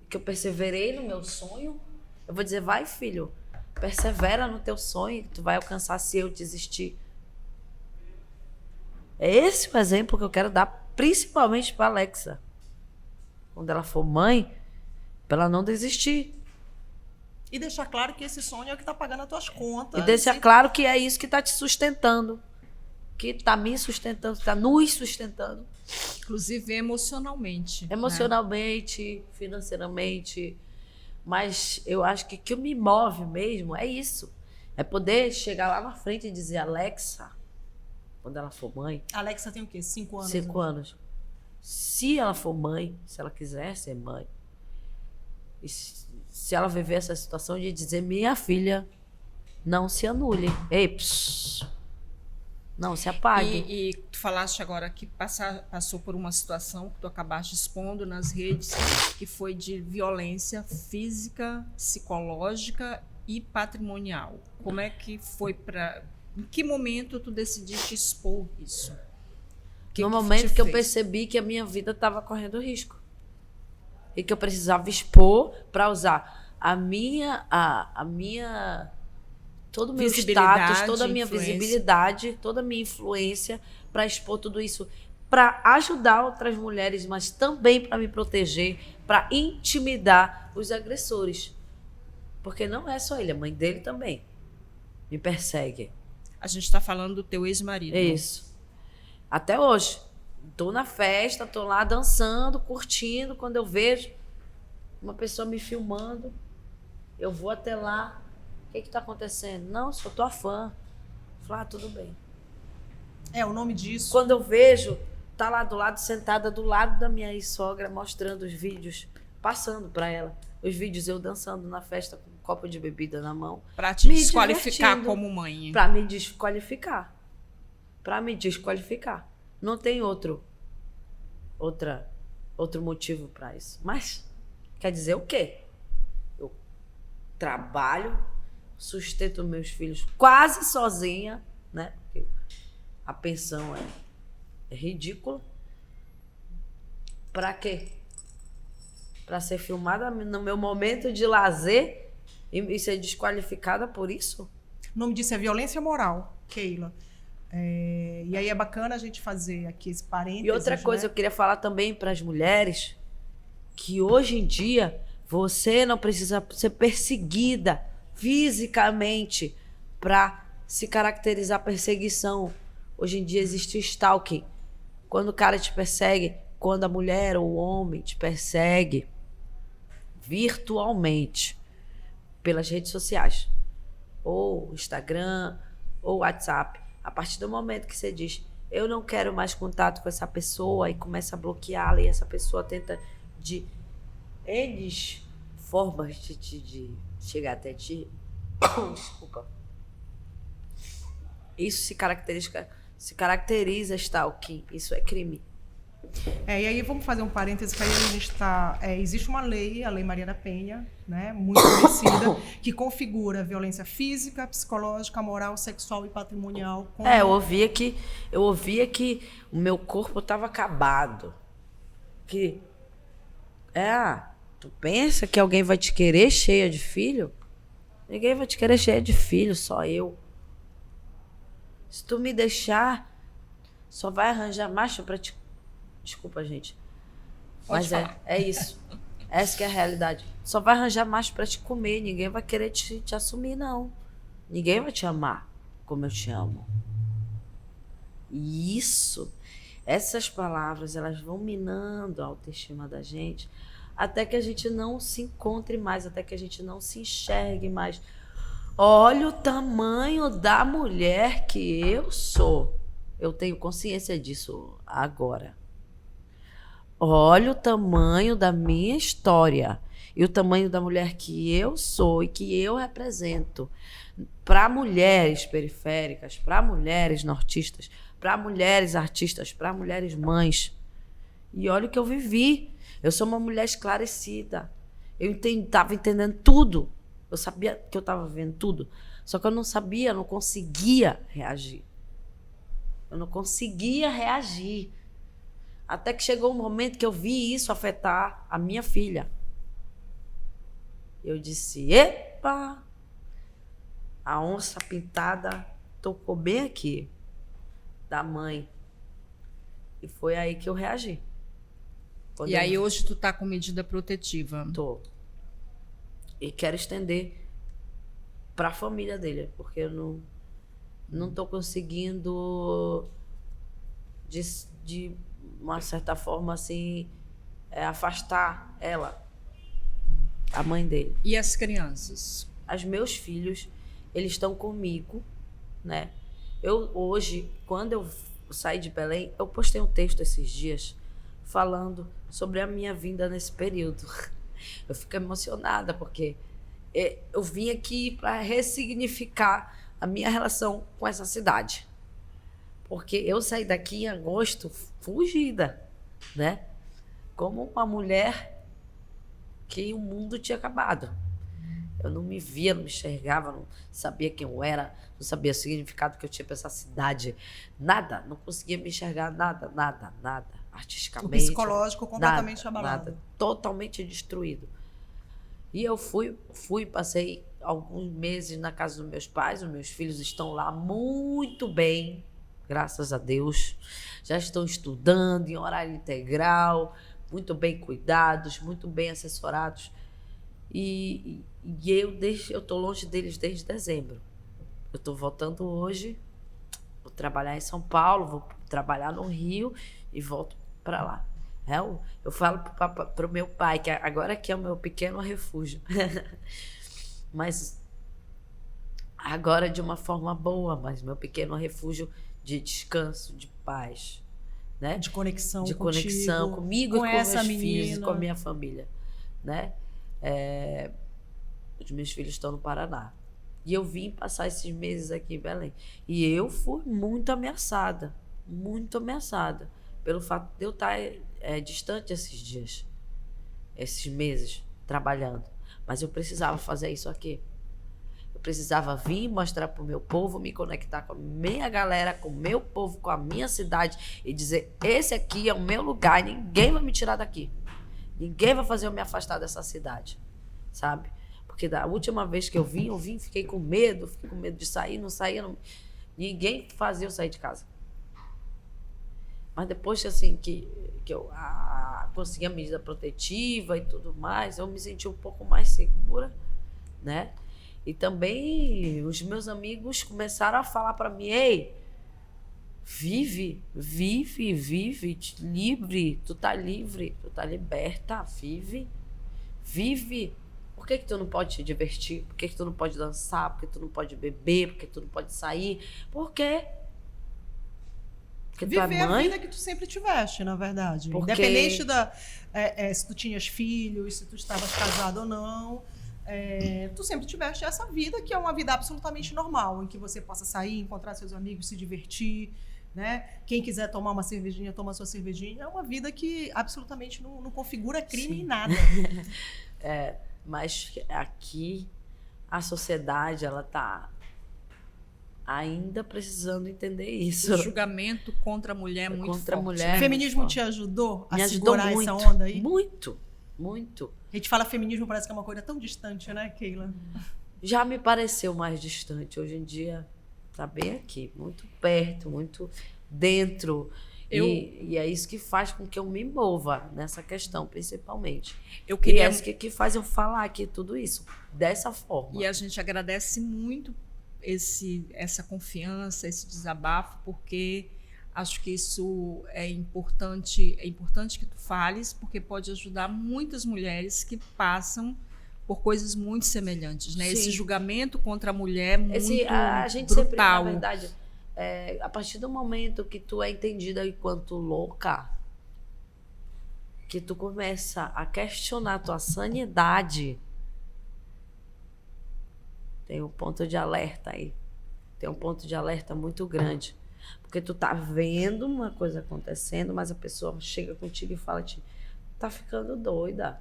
[SPEAKER 3] Que eu perseverei no meu sonho? Eu vou dizer, vai filho, persevera no teu sonho, que tu vai alcançar se eu desistir. É esse o exemplo que eu quero dar, principalmente para Alexa. Quando ela for mãe, para ela não desistir.
[SPEAKER 1] E deixar claro que esse sonho é o que está pagando as tuas contas.
[SPEAKER 3] E deixar claro que é isso que está te sustentando. Que está me sustentando, está nos sustentando.
[SPEAKER 2] Inclusive emocionalmente.
[SPEAKER 3] Emocionalmente, financeiramente. Mas eu acho que o que me move mesmo é isso. É poder chegar lá na frente e dizer, Alexa, quando ela for mãe...
[SPEAKER 1] Alexa tem o quê? 5 anos?
[SPEAKER 3] 5 anos. Se ela for mãe, se ela quiser ser mãe, E se ela viver essa situação de dizer, minha filha, não se anule. Ei, não se apague.
[SPEAKER 2] E tu falaste agora que passou por uma situação que tu acabaste expondo nas redes, que foi de violência física, psicológica e patrimonial. Como é que foi em que momento tu decidiste expor isso?
[SPEAKER 3] No momento que eu percebi que a minha vida estava correndo risco. E que eu precisava expor para usar todo o meu status, toda a minha visibilidade, toda a minha influência para expor tudo isso, para ajudar outras mulheres, mas também para me proteger, para intimidar os agressores. Porque não é só ele, a mãe dele também me persegue.
[SPEAKER 2] A gente está falando do teu ex-marido.
[SPEAKER 3] É isso. Até hoje. Tô na festa, tô lá dançando, curtindo. Quando eu vejo uma pessoa me filmando, eu vou até lá. O que tá acontecendo? Não, sou tua fã. Falo, tudo bem.
[SPEAKER 1] O nome disso.
[SPEAKER 3] Quando eu vejo, tá lá do lado, sentada do lado da minha ex-sogra, mostrando os vídeos, passando para ela. Os vídeos eu dançando na festa com um copo de bebida na mão.
[SPEAKER 2] Para te desqualificar como mãe.
[SPEAKER 3] Para me desqualificar. Para me desqualificar. Não tem outro motivo para isso. Mas quer dizer o quê? Eu trabalho, sustento meus filhos quase sozinha, né? Porque a pensão é ridícula. Para quê? Para ser filmada no meu momento de lazer e ser desqualificada por isso?
[SPEAKER 1] O nome disso é violência moral, Keila. E aí é bacana a gente fazer aqui esse parênteses.
[SPEAKER 3] E outra coisa, eu queria falar também para as mulheres que hoje em dia você não precisa ser perseguida fisicamente para se caracterizar perseguição. Hoje em dia existe stalking. Quando o cara te persegue, quando a mulher ou o homem te persegue virtualmente pelas redes sociais, ou Instagram, ou WhatsApp. A partir do momento que você diz, eu não quero mais contato com essa pessoa, e começa a bloqueá-la, e essa pessoa tenta de N formas de chegar até ti. Desculpa. Isso se caracteriza stalking. Isso é crime.
[SPEAKER 1] E aí vamos fazer um parêntese, que aí a gente está... existe uma lei, a Lei Maria da Penha, né, muito conhecida, que configura violência física, psicológica, moral, sexual e patrimonial. Como...
[SPEAKER 3] eu ouvia que o meu corpo estava acabado. Que... tu pensa que alguém vai te querer cheia de filho? Ninguém vai te querer cheia de filho, só eu. Se tu me deixar, só vai arranjar macho pra te... Desculpa, gente. Mas é isso. Essa que é a realidade. Só vai arranjar macho pra te comer. Ninguém vai querer te assumir, não. Ninguém vai te amar como eu te amo. E essas palavras, elas vão minando a autoestima da gente, até que a gente não se encontre mais, até que a gente não se enxergue mais. Olha o tamanho da mulher que eu sou. Eu tenho consciência disso agora. Olha o tamanho da minha história e o tamanho da mulher que eu sou e que eu represento para mulheres periféricas, para mulheres nortistas, para mulheres artistas, para mulheres mães. E olha o que eu vivi. Eu sou uma mulher esclarecida. Eu estava entendendo tudo. Eu sabia que eu estava vendo tudo. Só que eu não sabia, não conseguia reagir. Eu não conseguia reagir. Até que chegou um momento que eu vi isso afetar a minha filha. Eu disse, epa! A onça pintada tocou bem aqui, da mãe. E foi aí que eu reagi.
[SPEAKER 2] E aí hoje tu tá com medida protetiva?
[SPEAKER 3] Tô. E quero estender para a família dele, porque eu não tô conseguindo de uma certa forma assim afastar ela, a mãe dele.
[SPEAKER 2] E as crianças?
[SPEAKER 3] Os meus filhos, eles estão comigo, né? Eu hoje, quando eu saí de Belém, eu postei um texto esses dias falando sobre a minha vinda nesse período. Eu fico emocionada, porque eu vim aqui para ressignificar a minha relação com essa cidade. Porque eu saí daqui em agosto fugida, né? Como uma mulher que o mundo tinha acabado. Eu não me via, não me enxergava, não sabia quem eu era, não sabia o significado que eu tinha para essa cidade. Nada, não conseguia me enxergar nada, artisticamente.
[SPEAKER 1] O psicológico completamente abalado.
[SPEAKER 3] Nada, totalmente destruído. E eu fui, passei alguns meses na casa dos meus pais, os meus filhos estão lá muito bem, graças a Deus. Já estão estudando em horário integral, muito bem cuidados, muito bem assessorados. E eu estou longe deles desde dezembro. Eu estou voltando hoje, vou trabalhar em São Paulo, vou trabalhar no Rio e volto para lá. Eu falo para o meu pai, que agora que é o meu pequeno refúgio. Mas agora de uma forma boa, mas meu pequeno refúgio de descanso, de paz. Né?
[SPEAKER 1] De conexão
[SPEAKER 3] de
[SPEAKER 1] contigo,
[SPEAKER 3] conexão comigo
[SPEAKER 1] com
[SPEAKER 3] e com
[SPEAKER 1] essa
[SPEAKER 3] meus filhos,
[SPEAKER 1] menina.
[SPEAKER 3] com a minha família. Né? Os meus filhos estão no Paraná. E eu vim passar esses meses aqui em Belém. E eu fui muito ameaçada. Muito ameaçada. Pelo fato de eu estar distante esses dias. Esses meses, trabalhando. Mas eu precisava fazer isso aqui. Eu precisava vir mostrar para o meu povo, me conectar com a minha galera, com o meu povo, com a minha cidade. E dizer, esse aqui é o meu lugar e ninguém vai me tirar daqui. Ninguém vai fazer eu me afastar dessa cidade. Sabe? Porque da última vez que eu vim, fiquei com medo de sair, não saía. Ninguém fazia eu sair de casa. Mas depois assim, que eu consegui a medida protetiva e tudo mais, eu me senti um pouco mais segura, né? E também os meus amigos começaram a falar para mim, ei, vive, livre, tu tá liberta, vive. Por que tu não pode te divertir? Por que tu não pode dançar? Por que tu não pode beber? Por que tu não pode sair? Por quê? Porque
[SPEAKER 1] Viver
[SPEAKER 3] tua mãe...
[SPEAKER 1] a vida que tu sempre tiveste, na verdade.
[SPEAKER 3] Porque...
[SPEAKER 1] Independente se tu tinhas filhos, se tu estavas casado ou não, tu sempre tiveste essa vida que é uma vida absolutamente normal, em que você possa sair, encontrar seus amigos, se divertir, né? Quem quiser tomar uma cervejinha, toma sua cervejinha. É uma vida que absolutamente não configura crime em nada.
[SPEAKER 3] Mas aqui a sociedade, ela tá ainda precisando entender isso.
[SPEAKER 2] O julgamento contra a mulher é muito
[SPEAKER 3] Contra a
[SPEAKER 2] forte.
[SPEAKER 3] mulher.
[SPEAKER 1] O feminismo te ajudou a
[SPEAKER 3] Me ajudou
[SPEAKER 1] segurar
[SPEAKER 3] muito,
[SPEAKER 1] essa onda aí?
[SPEAKER 3] muito, muito.
[SPEAKER 1] A gente fala feminismo, parece que é uma coisa tão distante, né, Keila?
[SPEAKER 3] Já me pareceu mais distante. Hoje em dia tá bem aqui, muito perto, muito dentro. E é isso que faz com que eu me mova nessa questão, principalmente.
[SPEAKER 2] Eu queria...
[SPEAKER 3] E é isso que faz eu falar aqui tudo isso, dessa forma.
[SPEAKER 2] E a gente agradece muito essa confiança, esse desabafo, porque acho que isso é importante que tu fales, porque pode ajudar muitas mulheres que passam por coisas muito semelhantes, né?
[SPEAKER 3] Sim.
[SPEAKER 2] Esse julgamento contra a mulher é muito
[SPEAKER 3] a gente
[SPEAKER 2] brutal.
[SPEAKER 3] sempre, na verdade, a partir do momento que tu é entendida enquanto louca, que tu começa a questionar a tua sanidade, tem um ponto de alerta aí. Tem um ponto de alerta muito grande. Porque tu tá vendo uma coisa acontecendo, mas a pessoa chega contigo e fala, tá ficando doida,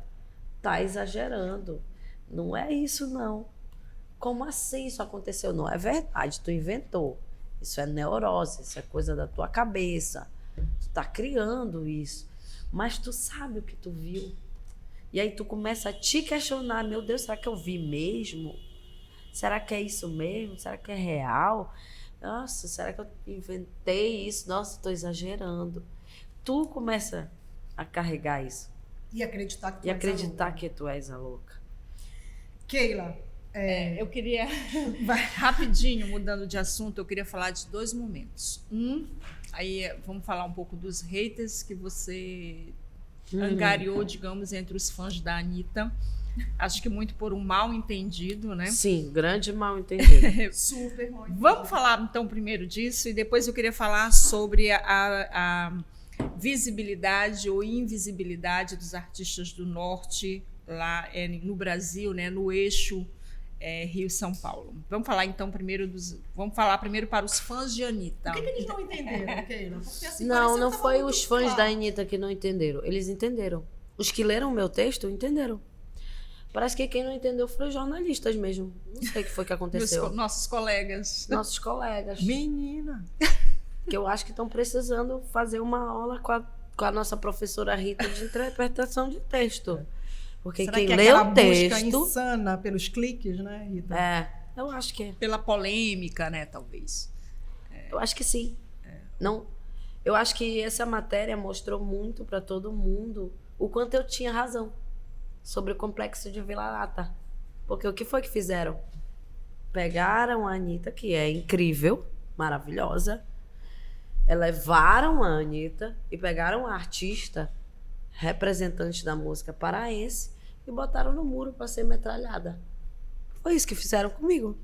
[SPEAKER 3] tá exagerando. Não é isso, não. Como assim isso aconteceu? Não é verdade, tu inventou. Isso é neurose, isso é coisa da tua cabeça. Tu tá criando isso. Mas tu sabe o que tu viu. E aí tu começa a te questionar, meu Deus, será que eu vi mesmo? Será que é isso mesmo? Será que é real? Nossa, será que eu inventei isso? Nossa, estou exagerando. Tu começa a carregar isso.
[SPEAKER 1] E acreditar que tu
[SPEAKER 3] E acreditar que tu és a louca.
[SPEAKER 1] Keila,
[SPEAKER 2] Eu queria, rapidinho, mudando de assunto, eu queria falar de 2 momentos. Aí vamos falar um pouco dos haters que você angariou, digamos, entre os fãs da Anitta. Acho que muito por um mal entendido, né?
[SPEAKER 3] Sim, grande mal entendido.
[SPEAKER 1] super mal.
[SPEAKER 2] Vamos falar então primeiro disso e depois eu queria falar sobre a visibilidade ou invisibilidade dos artistas do Norte lá no Brasil, né, no eixo Rio-São Paulo. Vamos falar então vamos falar primeiro para os fãs de Anitta.
[SPEAKER 1] O que eles não entenderam, Keila? Porque, assim,
[SPEAKER 3] Não,
[SPEAKER 1] pareceu
[SPEAKER 3] não
[SPEAKER 1] que tava
[SPEAKER 3] foi
[SPEAKER 1] muito
[SPEAKER 3] os fãs
[SPEAKER 1] claro.
[SPEAKER 3] da Anitta que não entenderam. Eles entenderam. Os que leram o meu texto entenderam. Parece que quem não entendeu foram os jornalistas mesmo. Não sei o que foi que aconteceu.
[SPEAKER 2] Nossos colegas.
[SPEAKER 3] Nossos colegas.
[SPEAKER 1] Menina.
[SPEAKER 3] Que eu acho que estão precisando fazer uma aula com a nossa professora Rita de interpretação de texto. Porque
[SPEAKER 1] Será
[SPEAKER 3] quem
[SPEAKER 1] que é
[SPEAKER 3] lê
[SPEAKER 1] aquela
[SPEAKER 3] o
[SPEAKER 1] busca
[SPEAKER 3] texto...
[SPEAKER 1] insana pelos cliques, né, Rita?
[SPEAKER 3] Eu acho que é.
[SPEAKER 2] Pela polêmica, né, talvez.
[SPEAKER 3] Eu acho que sim. Não, eu acho que essa matéria mostrou muito para todo mundo o quanto eu tinha razão sobre o complexo de Vira-Lata. Porque o que foi que fizeram? Pegaram a Anitta, que é incrível, maravilhosa, elevaram a Anitta e pegaram a artista representante da música paraense e botaram no muro para ser metralhada. Foi isso que fizeram comigo.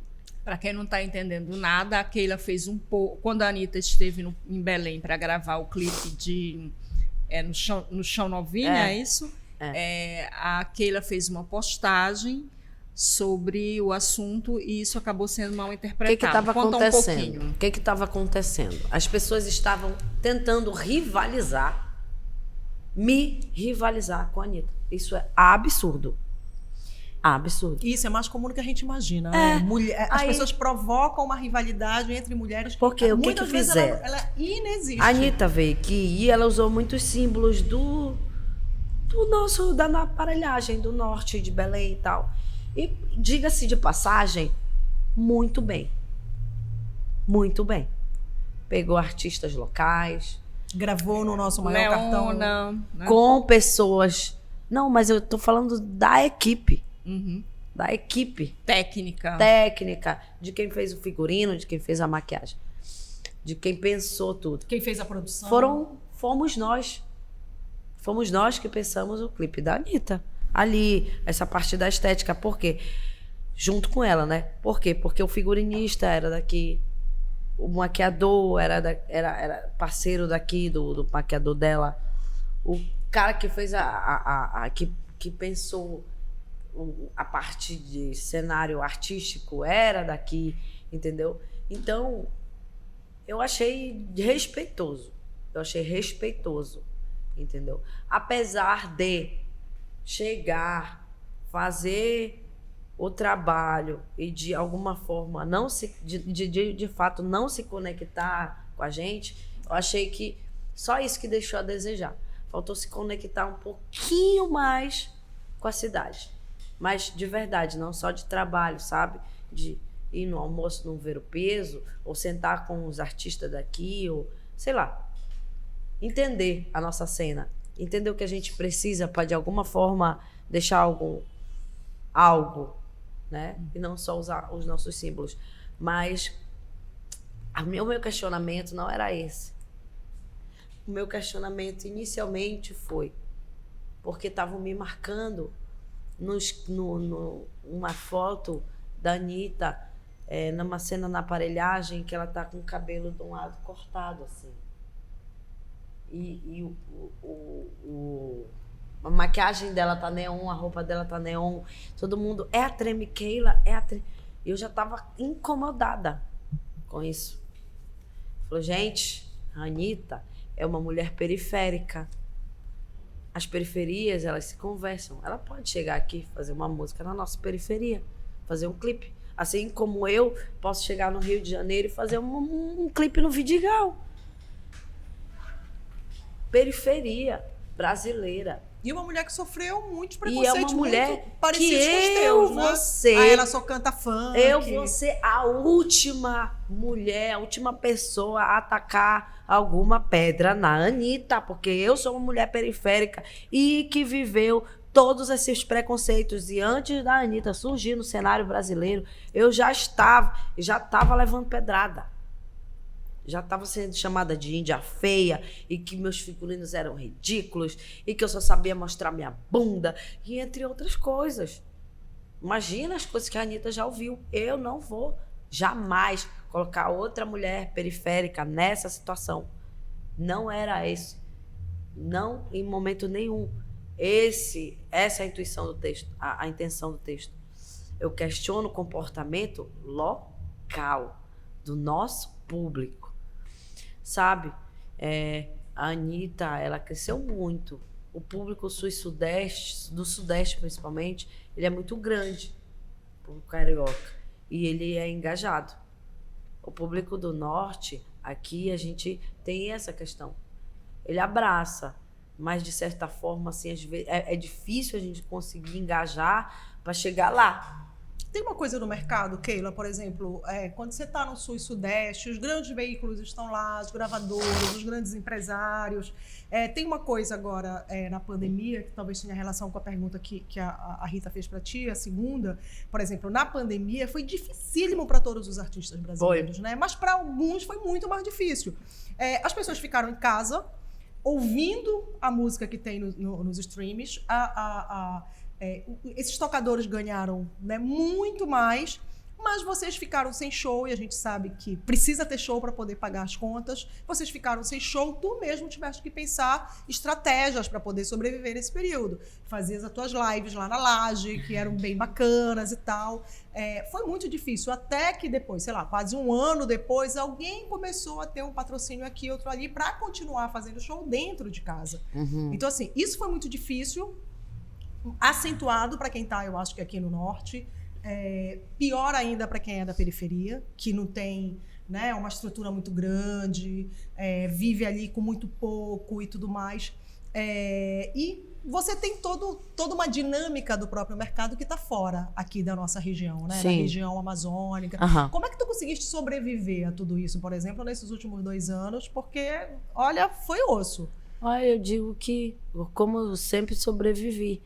[SPEAKER 2] Para quem não está entendendo nada, a Keila fez quando a Anitta esteve em Belém para gravar o clipe no Chão Novinha, é isso? A Keila fez uma postagem sobre o assunto e isso acabou sendo mal interpretado.
[SPEAKER 3] O que estava acontecendo?
[SPEAKER 2] Um pouquinho.
[SPEAKER 3] O que estava acontecendo? As pessoas estavam tentando me rivalizar com a Anitta. Isso é absurdo. Absurdo.
[SPEAKER 1] Isso é mais comum do que a gente imagina. Né? As pessoas provocam uma rivalidade entre mulheres.
[SPEAKER 3] Porque o que
[SPEAKER 1] muitas vezes
[SPEAKER 3] fizeram?
[SPEAKER 1] Ela inexiste.
[SPEAKER 3] A Anitta veio aqui e ela usou muitos símbolos da aparelhagem do norte de Belém e tal. E, diga-se de passagem, muito bem. Muito bem. Pegou artistas locais.
[SPEAKER 1] Gravou no nosso maior cartão.
[SPEAKER 2] Né?
[SPEAKER 3] Com pessoas... Não, mas eu tô falando da equipe.
[SPEAKER 2] Uhum.
[SPEAKER 3] Da equipe.
[SPEAKER 2] Técnica.
[SPEAKER 3] De quem fez o figurino, de quem fez a maquiagem. De quem pensou tudo.
[SPEAKER 1] Quem fez a produção.
[SPEAKER 3] Fomos nós. Fomos nós que pensamos o clipe da Anitta. Ali, essa parte da estética. Por quê? Junto com ela, né? Por quê? Porque o figurinista era daqui. O maquiador era parceiro daqui, do maquiador dela. O cara que fez que pensou a parte de cenário artístico era daqui, entendeu? Então, eu achei respeitoso. Entendeu? Apesar de chegar, fazer o trabalho e de alguma forma de fato não se conectar com a gente, eu achei que só isso que deixou a desejar. Faltou se conectar um pouquinho mais com a cidade. Mas de verdade, não só de trabalho, sabe? De ir no almoço, não ver o peso, ou sentar com os artistas daqui, ou sei lá. Entender a nossa cena. Entender o que a gente precisa para, de alguma forma, deixar algo, né? E não só usar os nossos símbolos. Mas o meu questionamento não era esse. O meu questionamento inicialmente foi porque estavam me marcando numa foto da Anitta, numa cena na aparelhagem, que ela tá com o cabelo de um lado cortado, assim. E a maquiagem dela tá neon, a roupa dela tá neon. Todo mundo, é a Treme Keila, Eu já tava incomodada com isso. Falou, gente, a Anitta é uma mulher periférica. As periferias, elas se conversam. Ela pode chegar aqui, fazer uma música na nossa periferia, fazer um clipe. Assim como eu posso chegar no Rio de Janeiro e fazer um clipe no Vidigal. Periferia brasileira.
[SPEAKER 1] E uma mulher que sofreu muitos
[SPEAKER 3] E
[SPEAKER 1] preconceitos
[SPEAKER 3] é uma mulher
[SPEAKER 1] muito parecidos
[SPEAKER 3] que
[SPEAKER 1] com os teus, né?
[SPEAKER 3] você...
[SPEAKER 1] Ela só canta funk.
[SPEAKER 3] Eu vou ser a última mulher, a última pessoa a atacar alguma pedra na Anitta, porque eu sou uma mulher periférica e que viveu todos esses preconceitos. E antes da Anitta surgir no cenário brasileiro, eu já estava levando pedrada. Já estava sendo chamada de índia feia e que meus figurinos eram ridículos e que eu só sabia mostrar minha bunda e entre outras coisas. Imagina as coisas que a Anitta já ouviu. Eu não vou jamais colocar outra mulher periférica nessa situação. Não era esse. Não em momento nenhum. Essa é a intuição do texto, a intenção do texto. Eu questiono o comportamento local do nosso público, sabe? A Anitta, ela cresceu muito. O público sul-sudeste, do sudeste principalmente, ele é muito grande, o público carioca, e ele é engajado. O público do norte, aqui a gente tem essa questão. Ele abraça, mas de certa forma, assim, às vezes, é difícil a gente conseguir engajar para chegar lá.
[SPEAKER 1] Tem uma coisa no mercado, Keila, por exemplo, quando você está no sul e sudeste, os grandes veículos estão lá, os gravadores, os grandes empresários. Tem uma coisa agora na pandemia, que talvez tenha relação com a pergunta que a Rita fez para ti, a segunda. Por exemplo, na pandemia foi dificílimo para todos os artistas brasileiros, né? Mas para alguns foi muito mais difícil. As pessoas ficaram em casa, ouvindo a música que tem nos streams, esses tocadores ganharam, né, muito mais, mas vocês ficaram sem show, e a gente sabe que precisa ter show para poder pagar as contas. Vocês ficaram sem show, tu mesmo tiveste que pensar estratégias para poder sobreviver nesse período. Fazias as tuas lives lá na Laje, que eram bem bacanas e tal. Foi muito difícil, até que depois, sei lá, quase um ano depois, alguém começou a ter um patrocínio aqui, outro ali, para continuar fazendo show dentro de casa.
[SPEAKER 3] Uhum.
[SPEAKER 1] Então, assim, isso foi muito difícil, acentuado para quem está, eu acho que aqui no norte, pior ainda para quem é da periferia, que não tem, né, uma estrutura muito grande, vive ali com muito pouco e tudo mais. E você tem toda uma dinâmica do próprio mercado que está fora aqui da nossa região, né? Da região amazônica.
[SPEAKER 3] Uhum.
[SPEAKER 1] Como é que tu conseguiste sobreviver a tudo isso, por exemplo, nesses últimos 2 anos? Porque, olha, foi osso.
[SPEAKER 3] Olha, eu digo que, como eu sempre sobrevivi,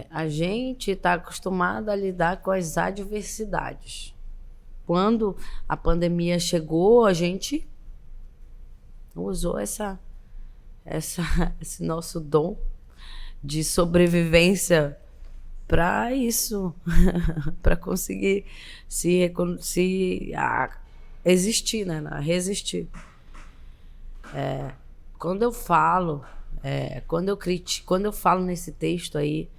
[SPEAKER 3] a gente está acostumado a lidar com as adversidades. Quando a pandemia chegou, a gente usou esse nosso dom de sobrevivência para isso, para conseguir existir, né? Resistir. Quando eu falo, quando eu falo nesse texto aí,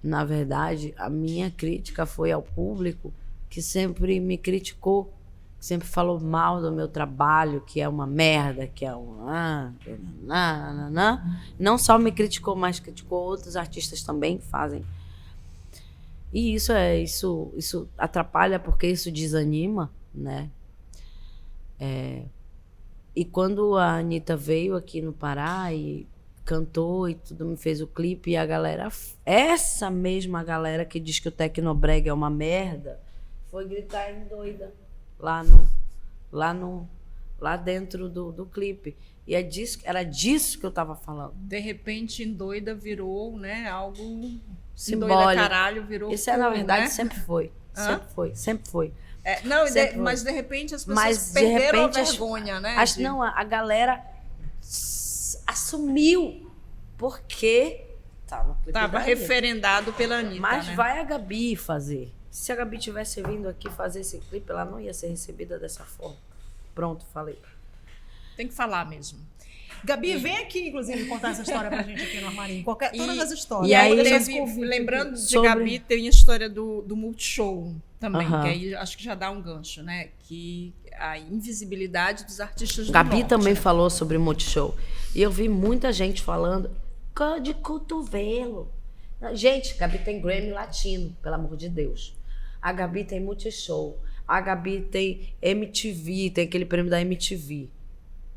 [SPEAKER 3] na verdade, a minha crítica foi ao público que sempre me criticou, que sempre falou mal do meu trabalho, que é uma merda, que é não só me criticou, mas criticou outros artistas também que fazem. E isso atrapalha, porque isso desanima, né? E quando a Anitta veio aqui no Pará e cantou e tudo, me fez o clipe, e a galera, essa mesma galera que diz que o Tecnobrega é uma merda, foi gritar em doida lá dentro do clipe. E era disso que eu tava falando.
[SPEAKER 2] De repente, em doida virou, né, algo
[SPEAKER 3] simbólico.
[SPEAKER 2] Doida caralho virou.
[SPEAKER 3] Isso na verdade,
[SPEAKER 2] né?
[SPEAKER 3] Sempre foi. Sempre foi.
[SPEAKER 2] Mas de repente as pessoas perderam a vergonha, né?
[SPEAKER 3] Não, a galera assumiu, porque
[SPEAKER 2] estava referendado pela Anitta.
[SPEAKER 3] Mas
[SPEAKER 2] né?
[SPEAKER 3] vai a Gabi fazer. Se a Gabi tivesse vindo aqui fazer esse clipe, ela não ia ser recebida dessa forma. Pronto, falei.
[SPEAKER 2] Tem que falar mesmo.
[SPEAKER 1] Gabi, vem aqui, inclusive, contar essa história pra gente aqui no Armarinho. Todas as histórias.
[SPEAKER 2] E aí, lembrando de Gabi, tem a história do Multishow também, que aí acho que já dá um gancho, né? Que a invisibilidade dos artistas do
[SPEAKER 3] Gabi
[SPEAKER 2] norte,
[SPEAKER 3] também
[SPEAKER 2] né?
[SPEAKER 3] falou sobre Multishow. E eu vi muita gente falando de cotovelo. Gente, Gabi tem Grammy Latino, pelo amor de Deus. A Gabi tem Multishow. A Gabi tem MTV, tem aquele prêmio da MTV.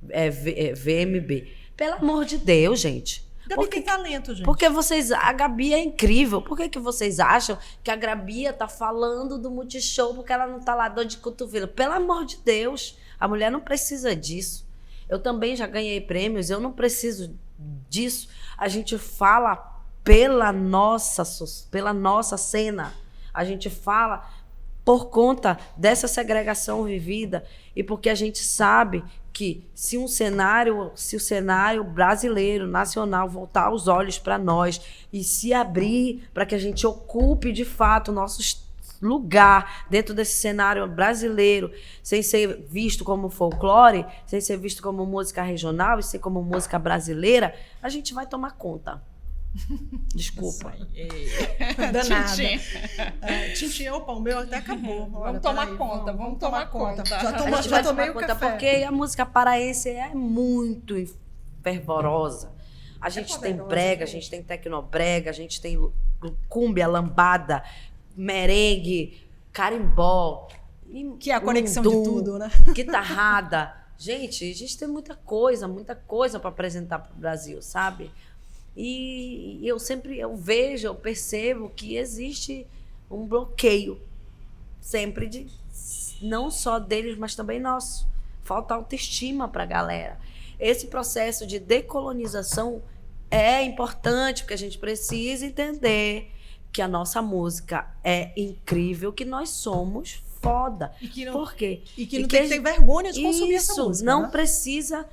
[SPEAKER 3] VMB. Pelo amor de Deus, gente.
[SPEAKER 1] Gabi tem talento, gente.
[SPEAKER 3] Porque a Gabi é incrível. Por que vocês acham que a Gabi tá falando do Multishow porque ela não tá lá dor de cotovelo? Pelo amor de Deus, a mulher não precisa disso. Eu também já ganhei prêmios, eu não preciso disso. A gente fala pela nossa cena. A gente fala por conta dessa segregação vivida e porque a gente sabe que se o cenário brasileiro, nacional, voltar os olhos para nós e se abrir para que a gente ocupe de fato o nosso lugar dentro desse cenário brasileiro, sem ser visto como folclore, sem ser visto como música regional e ser como música brasileira, a gente vai tomar conta. Desculpa.
[SPEAKER 1] Danada.
[SPEAKER 2] Tintim.
[SPEAKER 1] Tintim, opa, o meu até acabou. Olha,
[SPEAKER 2] Vamos tomar
[SPEAKER 1] peraí,
[SPEAKER 2] conta, vamos tomar conta.
[SPEAKER 1] Já,
[SPEAKER 3] A gente
[SPEAKER 1] já
[SPEAKER 3] vai
[SPEAKER 1] tomei
[SPEAKER 3] tomar
[SPEAKER 1] o
[SPEAKER 3] conta
[SPEAKER 1] café.
[SPEAKER 3] porque a música paraense é muito fervorosa. A gente tem
[SPEAKER 1] poderosa,
[SPEAKER 3] brega, a gente tem tecnobrega, a gente tem cúmbia, lambada, merengue, carimbó.
[SPEAKER 1] Que é a conexão de tudo, né?
[SPEAKER 3] Guitarrada. Gente, a gente tem muita coisa para apresentar para o Brasil, sabe? E eu vejo, eu percebo que existe um bloqueio sempre não só deles, mas também nosso. Falta autoestima para a galera. Esse processo de decolonização é importante, porque a gente precisa entender que a nossa música é incrível, que nós somos foda. Por quê?
[SPEAKER 1] E que não tem que ter vergonha de consumir essa música.
[SPEAKER 3] Não
[SPEAKER 1] né?
[SPEAKER 3] precisa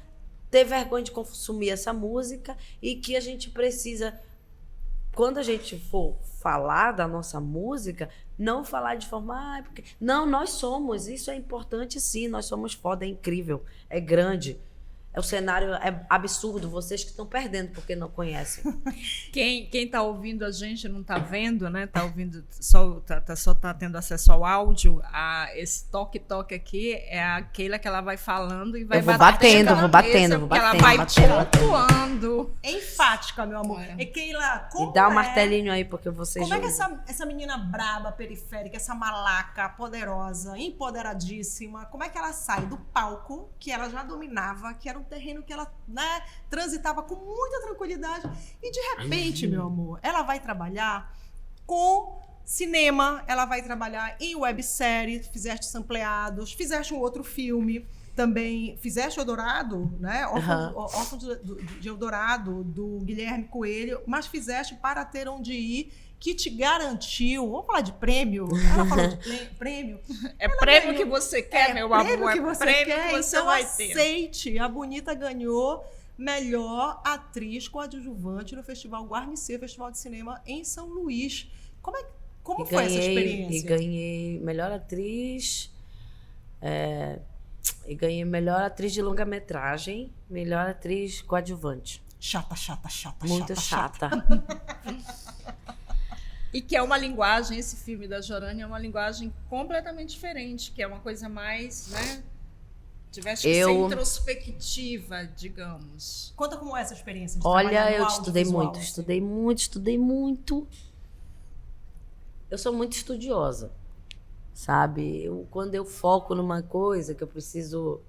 [SPEAKER 3] ter vergonha de consumir essa música e que a gente precisa, quando a gente for falar da nossa música, não falar de forma... porque... Não, nós somos, isso é importante sim, nós somos foda, é incrível, é grande. O cenário é absurdo, vocês que estão perdendo porque não conhecem.
[SPEAKER 2] Quem tá ouvindo a gente não tá vendo, né? Tá ouvindo, só tá tendo acesso ao áudio. Esse toque-toque aqui é a Keila que ela vai falando e vai
[SPEAKER 3] Eu vou batendo,
[SPEAKER 2] ela vai pontuando.
[SPEAKER 1] Enfática, meu amor.
[SPEAKER 2] É.
[SPEAKER 1] E Keila, como
[SPEAKER 3] E dá um martelinho aí, porque vocês...
[SPEAKER 1] Como é que essa menina braba, periférica, essa malaca poderosa, empoderadíssima, como é que ela sai do palco que ela já dominava, que era um terreno que ela, né, transitava com muita tranquilidade e de repente, meu amor, ela vai trabalhar com cinema, ela vai trabalhar em websérie, fizeste Sampleados, fizeste um outro filme também, fizeste Eldorado, né? Órfão de Eldorado, do Guilherme Coelho, mas fizeste Para Ter Onde Ir, que te garantiu, vamos falar de prêmio? Ela falou de prêmio.
[SPEAKER 2] É prêmio que você quer, meu amor.
[SPEAKER 1] Prêmio que você quer,
[SPEAKER 2] que você
[SPEAKER 1] então
[SPEAKER 2] vai ter.
[SPEAKER 1] aceite. A Bonita ganhou melhor atriz coadjuvante no Festival Guarnicê, Festival de Cinema em São Luís. Como foi essa experiência?
[SPEAKER 3] E ganhei melhor atriz... E ganhei melhor atriz de longa-metragem, melhor atriz coadjuvante.
[SPEAKER 1] Chata.
[SPEAKER 3] Muito chata.
[SPEAKER 2] E que é uma linguagem, esse filme da Jorânia é uma linguagem completamente diferente, que é uma coisa mais, né? Tiveste que ser introspectiva, digamos.
[SPEAKER 1] Conta como é essa experiência de
[SPEAKER 3] Olha,
[SPEAKER 1] trabalhar no
[SPEAKER 3] eu estudei
[SPEAKER 1] audiovisual,
[SPEAKER 3] muito. Eu sou muito estudiosa, sabe? Quando eu foco numa coisa que eu preciso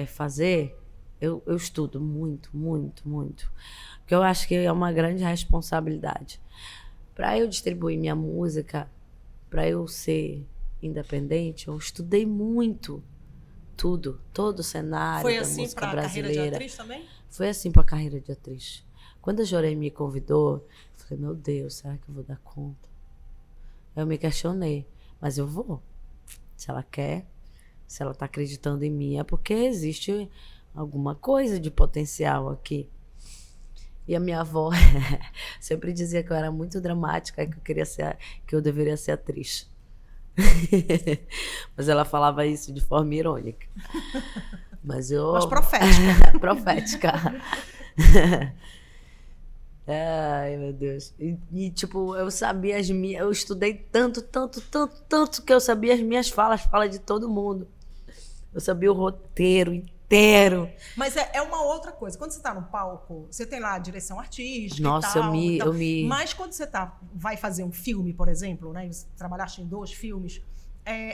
[SPEAKER 3] fazer, eu estudo muito. Porque eu acho que é uma grande responsabilidade. Para eu distribuir minha música, para eu ser independente, eu estudei muito tudo, todo o cenário
[SPEAKER 1] Foi
[SPEAKER 3] da
[SPEAKER 1] assim
[SPEAKER 3] música
[SPEAKER 1] para a
[SPEAKER 3] brasileira.
[SPEAKER 1] carreira de atriz também?
[SPEAKER 3] Foi assim para a carreira de atriz. Quando a Jorei me convidou, eu falei, meu Deus, será que eu vou dar conta? Eu me questionei, mas eu vou. Se ela quer, se ela está acreditando em mim, é porque existe alguma coisa de potencial aqui. E a minha avó sempre dizia que eu era muito dramática, que eu deveria ser atriz. Mas ela falava isso de forma irônica. Mas
[SPEAKER 1] profética.
[SPEAKER 3] Profética. Ai, meu Deus. E tipo, eu sabia eu estudei tanto que eu sabia as minhas falas de todo mundo. Eu sabia o roteiro inteiro.
[SPEAKER 1] Mas é uma outra coisa. Quando você está no palco, você tem lá a direção artística.
[SPEAKER 3] Nossa,
[SPEAKER 1] e tal. Mas quando você vai fazer um filme, por exemplo, né? Você trabalhaste em 2 filmes.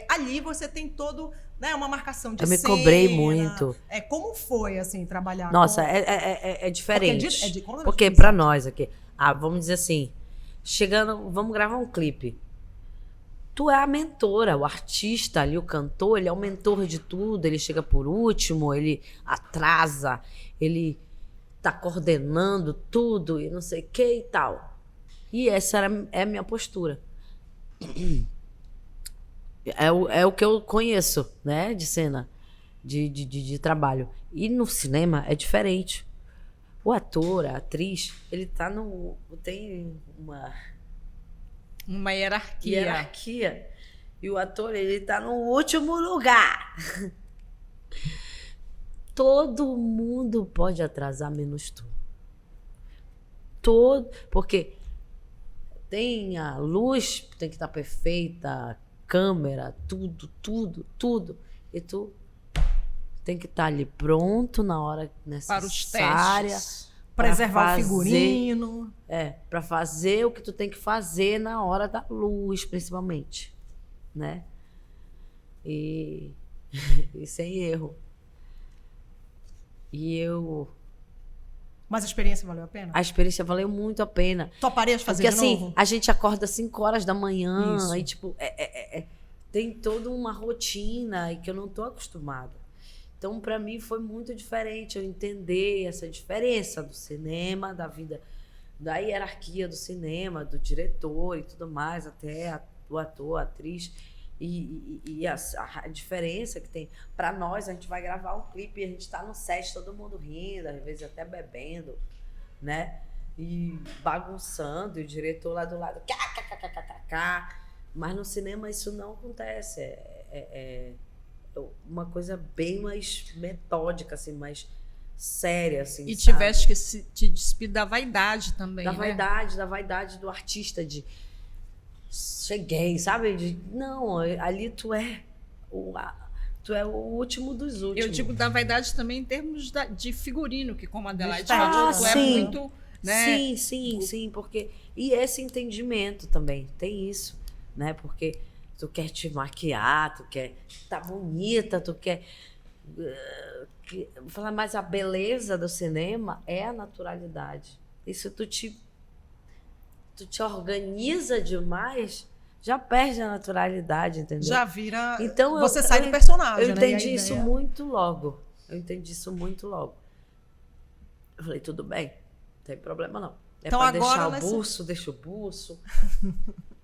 [SPEAKER 1] Ali você tem todo, né, uma marcação de cena.
[SPEAKER 3] Eu me cobrei muito.
[SPEAKER 1] Como foi, assim, trabalhar?
[SPEAKER 3] Nossa, é diferente.
[SPEAKER 1] Porque
[SPEAKER 3] para nós aqui, vamos dizer assim, vamos gravar um clipe. Tu é a mentora, o artista ali, o cantor, ele é o mentor de tudo, ele chega por último, ele atrasa, ele tá coordenando tudo e não sei o que e tal. E essa é a minha postura. É o que eu conheço, né, de cena, de trabalho. E no cinema é diferente. O ator, a atriz, ele tá tem
[SPEAKER 2] uma
[SPEAKER 3] hierarquia. E o ator, ele tá no último lugar. Todo mundo pode atrasar, menos tu. todo, porque tem a luz, tem que estar perfeita, a câmera, tudo. E tu tem que estar ali pronto na hora
[SPEAKER 2] Para os
[SPEAKER 3] necessária.
[SPEAKER 2] testes.
[SPEAKER 1] Preservar
[SPEAKER 3] fazer-
[SPEAKER 1] o figurino.
[SPEAKER 3] Para fazer o que tu tem que fazer na hora da luz, principalmente, né? E sem erro.
[SPEAKER 1] Mas a experiência valeu a pena?
[SPEAKER 3] A experiência valeu muito a pena.
[SPEAKER 1] Toparias fazer
[SPEAKER 3] Porque
[SPEAKER 1] de
[SPEAKER 3] assim,
[SPEAKER 1] novo?
[SPEAKER 3] a gente acorda 5 horas da manhã
[SPEAKER 1] Isso.
[SPEAKER 3] e tipo, tem toda uma rotina e que eu não tô acostumada. Então, para mim foi muito diferente eu entender essa diferença do cinema, da vida, da hierarquia do cinema, do diretor e tudo mais, até o ator, a atriz. E a diferença que tem. Para nós, a gente vai gravar um clipe e a gente tá no set, todo mundo rindo, às vezes até bebendo, né? E bagunçando, e o diretor lá do lado, kkkkkk. Mas no cinema isso não acontece. É uma coisa bem mais metódica, assim, mais séria, assim.
[SPEAKER 2] E
[SPEAKER 3] sabe?
[SPEAKER 2] tiveste que te despir da vaidade também,
[SPEAKER 3] Da
[SPEAKER 2] né?
[SPEAKER 3] vaidade do artista, de cheguei, sabe? Não, ali tu é o último dos últimos.
[SPEAKER 2] Eu digo da vaidade também em termos de figurino, que como a Adelaide
[SPEAKER 1] Estética.
[SPEAKER 2] falou, tu é
[SPEAKER 3] sim.
[SPEAKER 2] muito, né?
[SPEAKER 3] Sim, porque e esse entendimento também, tem isso, né? Porque tu quer te maquiar, tu quer tá bonita, tu quer vou falar, mas a beleza do cinema é a naturalidade. Isso tu te organiza demais, já perde a naturalidade, entendeu?
[SPEAKER 1] Já vira...
[SPEAKER 3] Então,
[SPEAKER 1] você sai do personagem,
[SPEAKER 3] eu
[SPEAKER 1] né? E a
[SPEAKER 3] entendi isso
[SPEAKER 1] ideia-
[SPEAKER 3] muito logo. Eu falei, tudo bem, não tem problema não. É
[SPEAKER 1] Então,
[SPEAKER 3] pra
[SPEAKER 1] agora
[SPEAKER 3] deixar o
[SPEAKER 1] nessa-
[SPEAKER 3] buço, deixa o buço.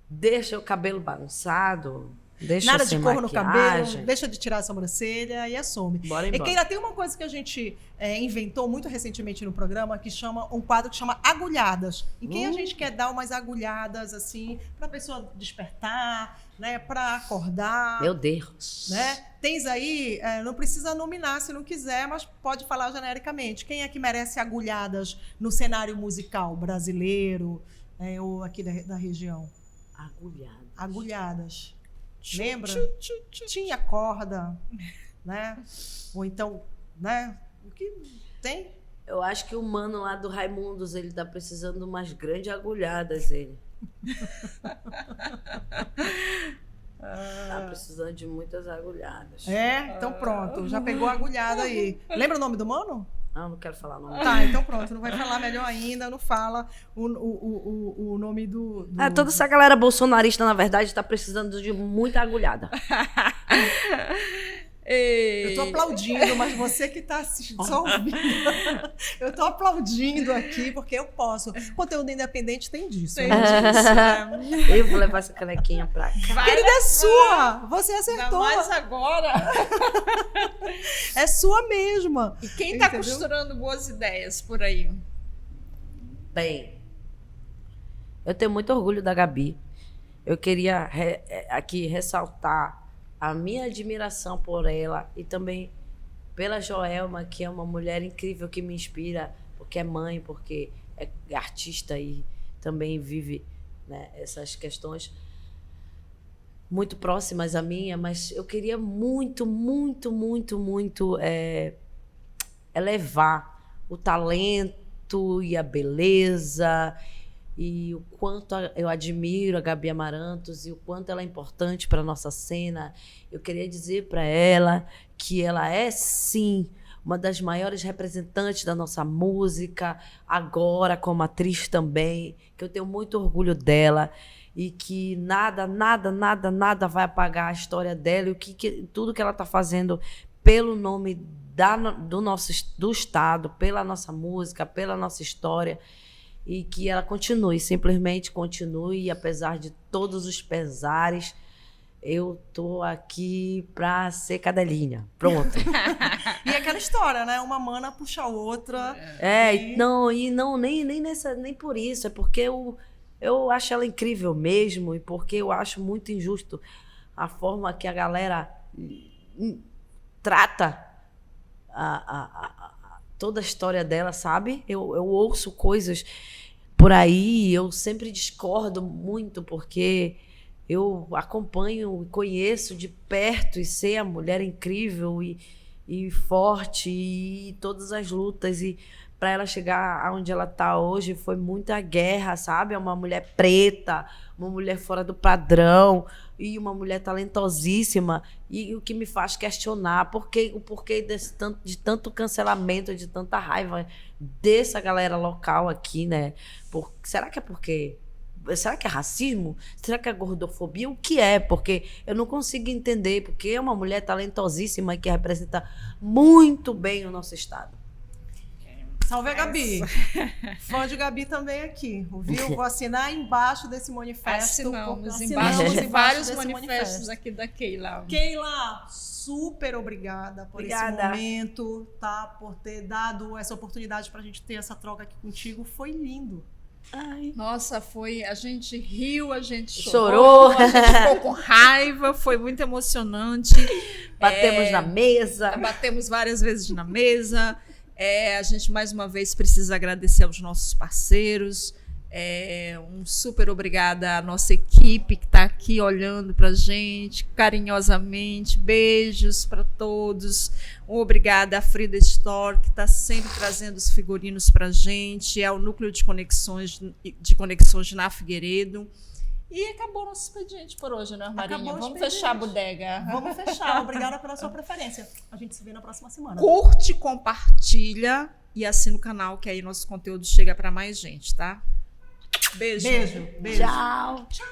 [SPEAKER 3] Deixa o cabelo bagunçado. Deixa
[SPEAKER 1] Nada
[SPEAKER 3] sem
[SPEAKER 1] de cor no
[SPEAKER 3] maquiagem.
[SPEAKER 1] cabelo, deixa de tirar a sobrancelha e assume.
[SPEAKER 3] Bora
[SPEAKER 1] E que
[SPEAKER 3] embora.
[SPEAKER 1] ainda tem uma coisa que a gente inventou muito recentemente no programa, que chama um quadro que chama Agulhadas. Em quem a gente quer dar umas agulhadas, assim, para a pessoa despertar, né, para acordar.
[SPEAKER 3] Meu Deus.
[SPEAKER 1] Né? Tens aí, não precisa nominar se não quiser, mas pode falar genericamente. Quem é que merece agulhadas no cenário musical brasileiro, ou aqui da região?
[SPEAKER 3] Agulhado.
[SPEAKER 1] Agulhadas. Lembra? Tinha corda, né? Ou então, né? O que tem?
[SPEAKER 3] Eu acho que o mano lá do Raimundos, ele tá precisando de umas grandes agulhadas, ele. Tá precisando de muitas agulhadas.
[SPEAKER 1] Então pronto, já pegou a agulhada aí. Lembra o nome do mano?
[SPEAKER 3] Não quero falar nome.
[SPEAKER 1] Tá, então pronto, não vai falar melhor ainda, não fala o nome do...
[SPEAKER 3] Toda essa galera bolsonarista, na verdade, tá precisando de muita agulhada.
[SPEAKER 1] Eu tô aplaudindo, mas você que tá assistindo, só ouvindo. Eu tô aplaudindo aqui, porque eu posso. Conteúdo independente tem disso.
[SPEAKER 2] Tem
[SPEAKER 1] né?
[SPEAKER 2] disso, né?
[SPEAKER 3] Eu vou levar essa canequinha pra cá.
[SPEAKER 1] Querida, é sua! Você
[SPEAKER 2] Ainda
[SPEAKER 1] acertou!
[SPEAKER 2] mais agora.
[SPEAKER 1] É sua mesma!
[SPEAKER 2] E quem tá
[SPEAKER 1] Entendeu?
[SPEAKER 2] costurando boas ideias por aí?
[SPEAKER 3] Bem, eu tenho muito orgulho da Gabi. Eu queria aqui ressaltar a minha admiração por ela e também pela Joelma, que é uma mulher incrível que me inspira, porque é mãe, porque é artista e também vive, né, essas questões muito próximas a minha, mas eu queria muito elevar o talento e a beleza e o quanto eu admiro a Gabi Amarantos e o quanto ela é importante para a nossa cena. Eu queria dizer para ela que ela é, sim, uma das maiores representantes da nossa música, agora como atriz também, que eu tenho muito orgulho dela e que nada vai apagar a história dela e tudo que ela está fazendo pelo nome do Estado, pela nossa música, pela nossa história. E que ela simplesmente continue, e apesar de todos os pesares, eu tô aqui pra ser cadelinha. Pronto.
[SPEAKER 1] E aquela história, né? Uma mana puxa a outra.
[SPEAKER 3] Nem por isso. É porque eu acho ela incrível mesmo, e porque eu acho muito injusto a forma que a galera trata toda a história dela, sabe? Eu ouço coisas por aí, eu sempre discordo muito, porque eu acompanho e conheço de perto e sei a mulher incrível e forte e todas as lutas, e para ela chegar aonde ela está hoje foi muita guerra, sabe? É uma mulher preta, uma mulher fora do padrão e uma mulher talentosíssima, e o que me faz questionar o porquê de tanto cancelamento, de tanta raiva dessa galera local aqui, né? Será que é racismo? Será que é gordofobia? O que é? Porque eu não consigo entender, porque é uma mulher talentosíssima e que representa muito bem o nosso estado.
[SPEAKER 1] Salve a Gabi. Fã de Gabi também aqui, ouviu? Vou assinar embaixo desse manifesto.
[SPEAKER 2] Assinamos embaixo de vários manifestos aqui da Keila.
[SPEAKER 1] Keila, super obrigada por esse momento, tá? Por ter dado essa oportunidade pra gente ter essa troca aqui contigo. Foi lindo.
[SPEAKER 3] Ai.
[SPEAKER 2] Nossa, a gente riu, a gente chorou, a gente ficou com raiva, foi muito emocionante.
[SPEAKER 3] Batemos na mesa.
[SPEAKER 2] Batemos várias vezes na mesa. A gente, mais uma vez, precisa agradecer aos nossos parceiros. Um super obrigada à nossa equipe que está aqui olhando para a gente carinhosamente. Beijos para todos. Obrigada à Frida Store, que está sempre trazendo os figurinos para a gente. É o núcleo de conexões de Na Figueiredo. E acabou o nosso expediente por hoje, né, Marinha? Vamos fechar a bodega.
[SPEAKER 1] Vamos fechar. Obrigada pela sua preferência. A gente se vê na próxima semana.
[SPEAKER 2] Curte, compartilha e assina o canal, que aí nosso conteúdo chega para mais gente, tá? Beijo.
[SPEAKER 3] Tchau.
[SPEAKER 1] Tchau.